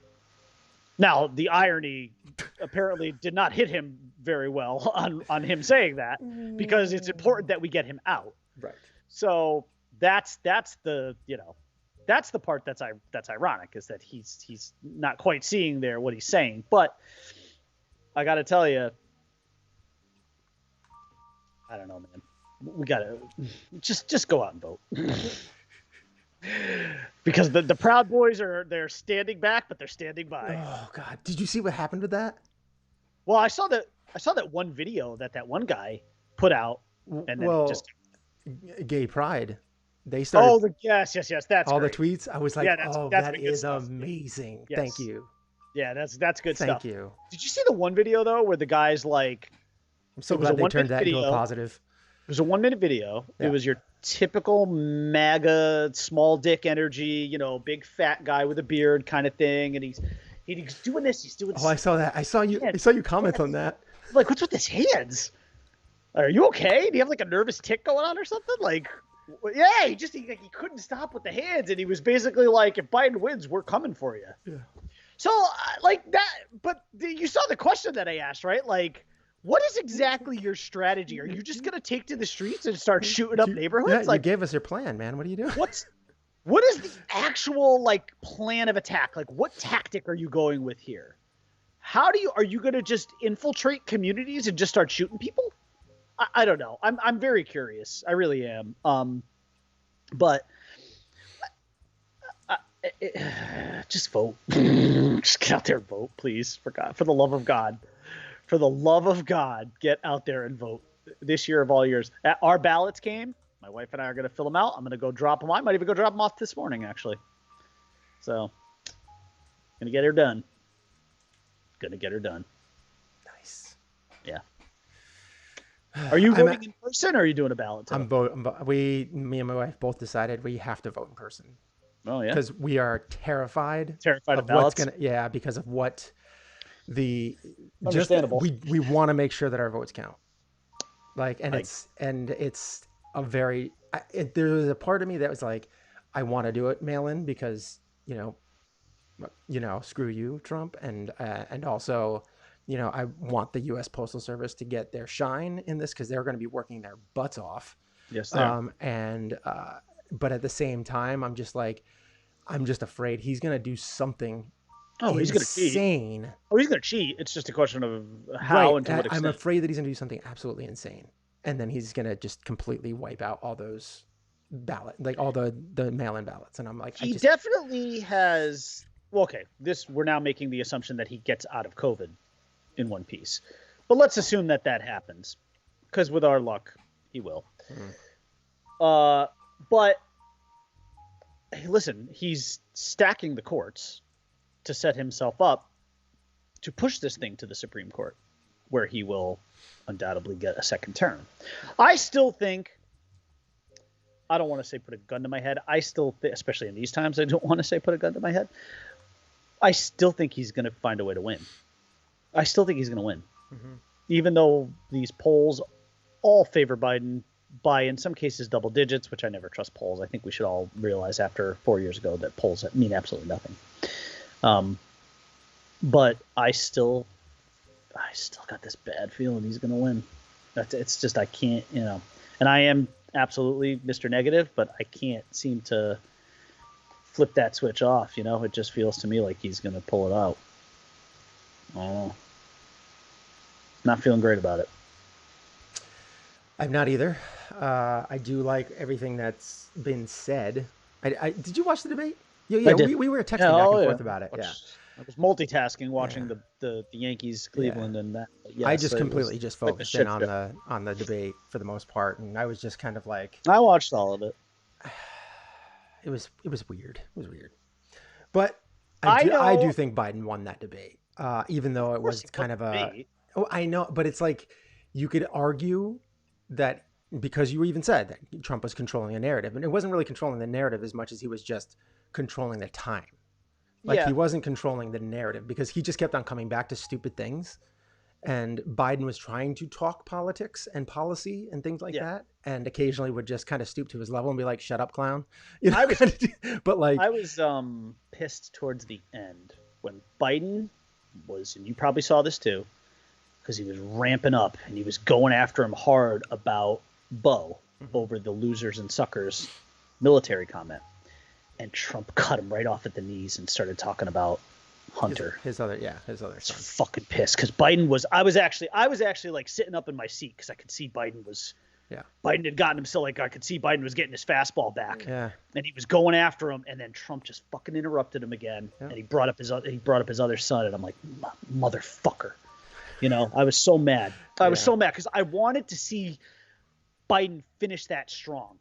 Now, the irony apparently did not hit him very well on him saying that because it's important that we get him out. Right. So that's the part that's ironic is that he's not quite seeing there what he's saying. But I got to tell you, I don't know, man. We got to just go out and vote. Because the Proud Boys they're standing back, but they're standing by. Oh God! Did you see what happened with that? Well, I saw that one video that one guy put out, and then just gay pride. They started. Oh, yes. That's all great. the tweets. I was like, that is amazing. Yes. Thank you. Yeah, that's good stuff. Thank you. Did you see the one video though where the guy's like? I'm so glad they turned that into a positive. It was a 1 minute video. Yeah. It was your typical MAGA small dick energy, big fat guy with a beard kind of thing, and he's doing this. He's doing. Oh, I saw that. I saw you comment on that. Like, what's with his hands? Are you okay? Do you have like a nervous tick going on or something? Like, yeah, he couldn't stop with the hands, and he was basically like, if Biden wins, we're coming for you. Yeah. So like that, but you saw the question that I asked, right? Like, what is exactly your strategy? Are you just gonna take to the streets and start shooting up neighborhoods? Yeah, you gave us your plan, man. What are you doing? What is the actual like plan of attack? Like, what tactic are you going with here? Are you gonna just infiltrate communities and just start shooting people? I don't know. I'm very curious. I really am. But just vote. Just get out there and vote, please. For the love of God. For the love of God, get out there and vote. This year of all years. Our ballots came. My wife and I are going to fill them out. I'm going to go drop them off. I might even go drop them off this morning, actually. So, going to get her done. Nice. Yeah. Are you voting in person, or are you doing a ballot? I'm voting. Me and my wife both decided we have to vote in person. Oh yeah. Because we are terrified of ballots. Because of what understandable. We want to make sure that our votes count. It's a very. There was a part of me that was like, I want to do it mail in because screw you, Trump, and also. I want the U.S. Postal Service to get their shine in this because they're going to be working their butts off. Yes, they are. But at the same time, I'm just afraid he's going to do something. He's going to cheat. Insane. Oh, he's going to cheat. It's just a question of how and to what extent. I'm afraid that he's going to do something absolutely insane, and then he's going to just completely wipe out all those all the mail-in ballots. And I'm like, he definitely has. Well, okay, we're now making the assumption that he gets out of COVID in one piece, but let's assume that happens, because with our luck, he will. But hey, listen, he's stacking the courts to set himself up to push this thing to the Supreme Court, where he will undoubtedly get a second term. I still think, I don't want to say put a gun to my head. I still think, especially in these times, I don't want to say put a gun to my head. I still think he's going to find a way to win. I still think he's going to win. Mm-hmm. Even though these polls all favor Biden by, in some cases, double digits, which I never trust polls. I think we should all realize after 4 years ago that polls mean absolutely nothing. But I still got this bad feeling he's going to win. It's just, I can't, and I am absolutely Mr. Negative, but I can't seem to flip that switch off. It just feels to me like he's going to pull it out. I don't know. Not feeling great about it. I'm not either. I do like everything that's been said. Did you watch the debate? Yeah. We were texting back and forth about it. Yeah. I was multitasking, watching the Yankees, Cleveland, and that. Yes, I just completely just focused in on the debate for the most part, and I was just kind of like. I watched all of it. It was weird. It was weird, but I do think Biden won that debate, even though it was kind of a. Oh, I know, but it's like you could argue that because you even said that Trump was controlling a narrative, and it wasn't really controlling the narrative as much as he was just controlling the time. He wasn't controlling the narrative because he just kept on coming back to stupid things. And Biden was trying to talk politics and policy and things like that. And occasionally would just kind of stoop to his level and be like, shut up, clown. I was pissed towards the end when Biden was, and you probably saw this too, because he was ramping up and he was going after him hard about Bo over the losers and suckers military comment. And Trump cut him right off at the knees and started talking about Hunter. His other son. Fucking pissed because Biden was. I was actually like sitting up in my seat because I could see Biden was. Yeah. Biden had gotten him so like I could see Biden was getting his fastball back. Yeah. And he was going after him, and then Trump just fucking interrupted him again, and he brought up his other son, and I'm like, motherfucker, I was so mad. I was so mad because I wanted to see Biden finish that strong.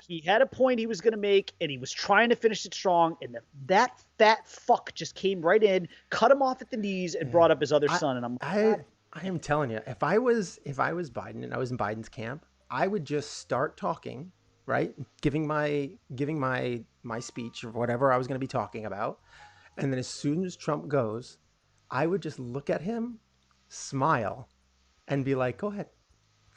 He had a point he was going to make, and he was trying to finish it strong, and that fat fuck just came right in, cut him off at the knees, and brought up his other son. And I am telling you, if I was Biden and I was in Biden's camp, I would just start talking right? Giving my speech or whatever I was going to be talking about. And then as soon as Trump goes, I would just look at him, smile, and be like, go ahead.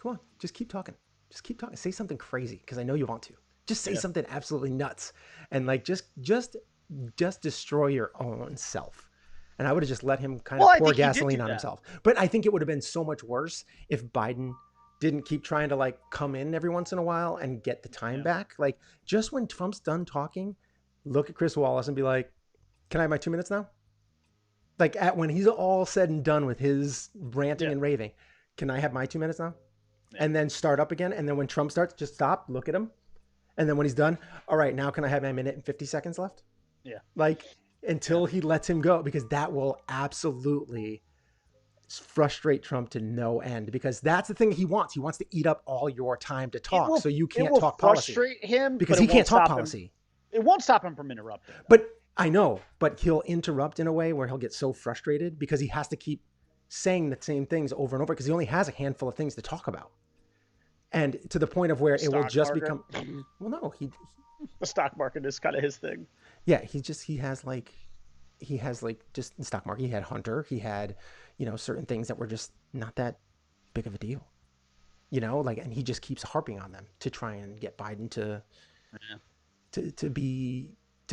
Come on. Just keep talking. Just keep talking. Say something crazy because I know you want to. Just say something absolutely nuts. And like just destroy your own self. And I would have just let him kind of pour gasoline on himself. But I think it would have been so much worse if Biden didn't keep trying to like come in every once in a while and get the time back. Like just when Trump's done talking, look at Chris Wallace and be like, can I have my 2 minutes now? Like when he's all said and done with his ranting and raving, can I have my 2 minutes now? Yeah. And then start up again. And then when Trump starts, just stop, look at him. And then when he's done, all right, now can I have my minute and 50 seconds left? Yeah. Like until he lets him go, because that will absolutely frustrate Trump to no end, because that's the thing he wants. He wants to eat up all your time to talk. So you can't talk policy. It will frustrate him because he can't talk policy. It won't stop him from interrupting. But I know, but he'll interrupt in a way where he'll get so frustrated because he has to keep saying the same things over and over because he only has a handful of things to talk about. And to the point of where it will just become, well, no, the stock market is kind of his thing. Yeah. He has just the stock market. He had Hunter. He had, certain things that were just not that big of a deal, and he just keeps harping on them to try and get Biden to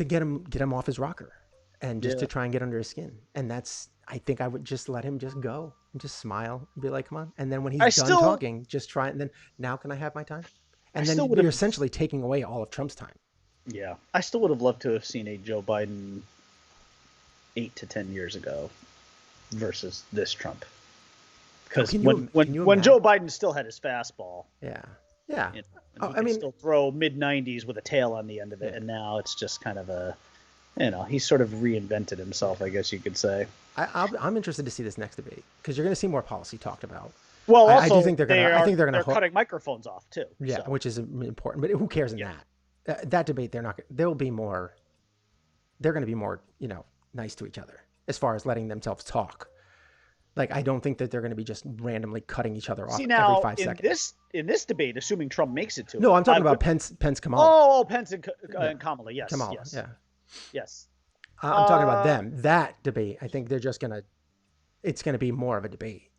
get him off his rocker and just to try and get under his skin. And I think I would just let him just go and just smile and be like, come on. And then when he's done talking, just try. And then now can I have my time? And then you're essentially taking away all of Trump's time. Yeah. I still would have loved to have seen a Joe Biden 8 to 10 years ago versus this Trump. Because when Joe Biden still had his fastball. Yeah. Yeah. He could still throw mid-90s with a tail on the end of it. Yeah. And now it's just kind of he's sort of reinvented himself, I guess you could say. I'm interested to see this next debate because you're going to see more policy talked about. Well, also, I do think they're going to. They're cutting microphones off too. Yeah, so. Which is important. But who cares in that? That debate, they'll be more. They're going to be more, nice to each other as far as letting themselves talk. Like I don't think that they're going to be just randomly cutting each other off every 5 seconds. In this debate, assuming Trump makes it to. No, I'm talking about Pence, Kamala. Oh, Pence and Kamala. Yes, Kamala. Yes. Yeah. Yes. I'm talking about them. That debate, I think they're just it's going to be more of a debate.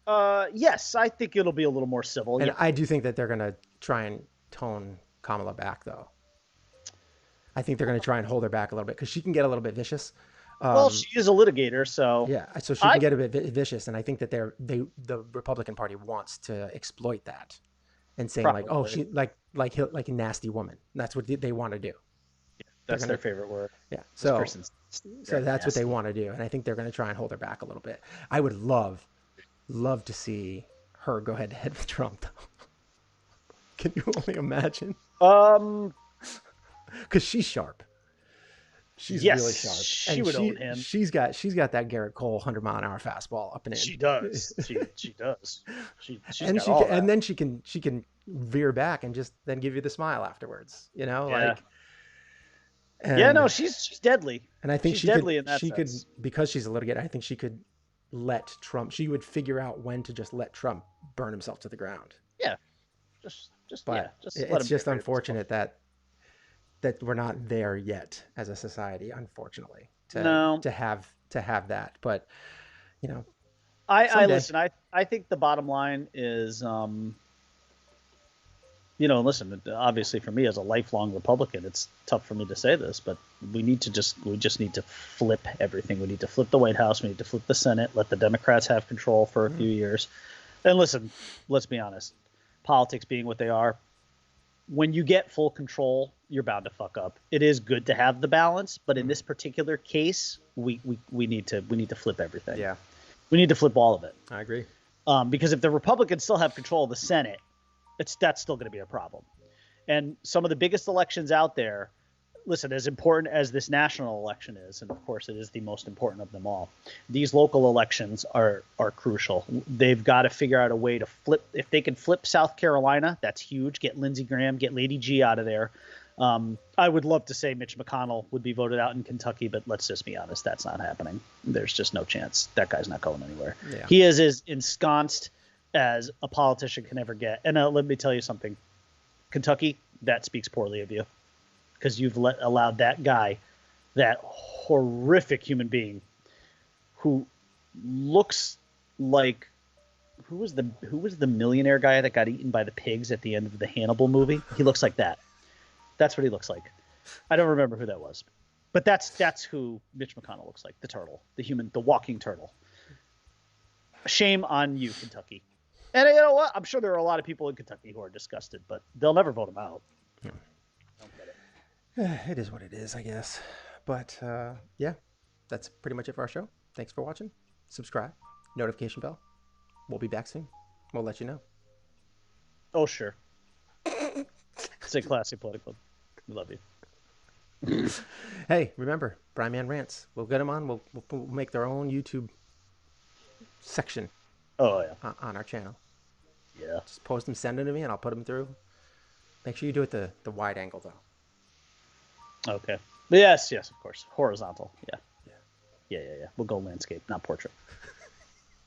Yes, I think it'll be a little more civil. And I do think that they're going to try and tone Kamala back, though. I think they're going to try and hold her back a little bit because she can get a little bit vicious. Well, she is a litigator, so yeah, so she can get a bit vicious, and I think that the Republican Party wants to exploit that and saying like, oh, she like a nasty woman. That's what they want to do. That's their favorite word. Yeah. So that's what they want to do. And I think they're going to try and hold her back a little bit. I would love to see her go head to head with Trump, though. Can you only imagine? Because she's sharp. She's really sharp. She would own him. She's got that Garrett Cole 100-mile-an-hour fastball up and in. She does. She does. And then she can veer back and just then give you the smile afterwards. She's deadly. And I think she's deadly in that sense. could, because she's a litigator, I think she could let Trump, she would figure out when to just let Trump burn himself to the ground. Yeah. It's just unfortunate that we're not there yet as a society, unfortunately, to have that. But, I listen, I think the bottom line is, listen, obviously for me as a lifelong Republican, it's tough for me to say this, but we just need to flip everything. We need to flip the White House. We need to flip the Senate, let the Democrats have control for a few years. And listen, let's be honest, politics being what they are, when you get full control, you're bound to fuck up. It is good to have the balance, but in this particular case, we need to flip everything. Yeah. We need to flip all of it. I agree. Because if the Republicans still have control of the Senate, that's still going to be a problem. And some of the biggest elections out there, listen, as important as this national election is, and of course it is the most important of them all, these local elections are crucial. They've got to figure out a way to flip. If they can flip South Carolina, that's huge. Get Lindsey Graham, get Lady G out of there. I would love to say Mitch McConnell would be voted out in Kentucky, but let's just be honest, that's not happening. There's just no chance. That guy's not going anywhere. Yeah. He is as ensconced as a politician can ever get. And let me tell you something. Kentucky, that speaks poorly of you, because you've allowed that guy, that horrific human being, who looks like who was the millionaire guy that got eaten by the pigs at the end of the Hannibal movie? He looks like that. That's what he looks like. I don't remember who that was, but that's who Mitch McConnell looks like. The turtle, the walking turtle. Shame on you, Kentucky. And you know what? I'm sure there are a lot of people in Kentucky who are disgusted, but they'll never vote him out. I don't get it. It is what it is, I guess. But yeah, that's pretty much it for our show. Thanks for watching. Subscribe, notification bell. We'll be back soon. We'll let you know. Oh, sure. Say classy political. We love you. Hey, remember, Brian Man Rants. We'll get them on. We'll make their own YouTube section. Oh, yeah. On our channel. Yeah. Just post them, send them to me, and I'll put them through. Make sure you do it the wide angle, though. Okay. Yes, of course. Horizontal. Yeah. We'll go landscape, not portrait.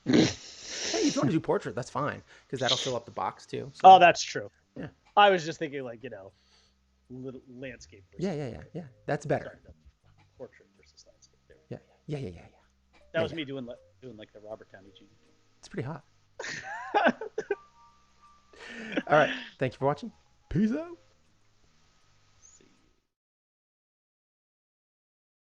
Hey, if you want to do portrait, that's fine, because that'll fill up the box too. So. Oh, that's true. Yeah. I was just thinking, like, little landscape. Yeah. That's better. Sorry, portrait versus landscape. There. Yeah. That was me doing like the Robert Downey Jr. It's pretty hot. All right. Thank you for watching. Peace out.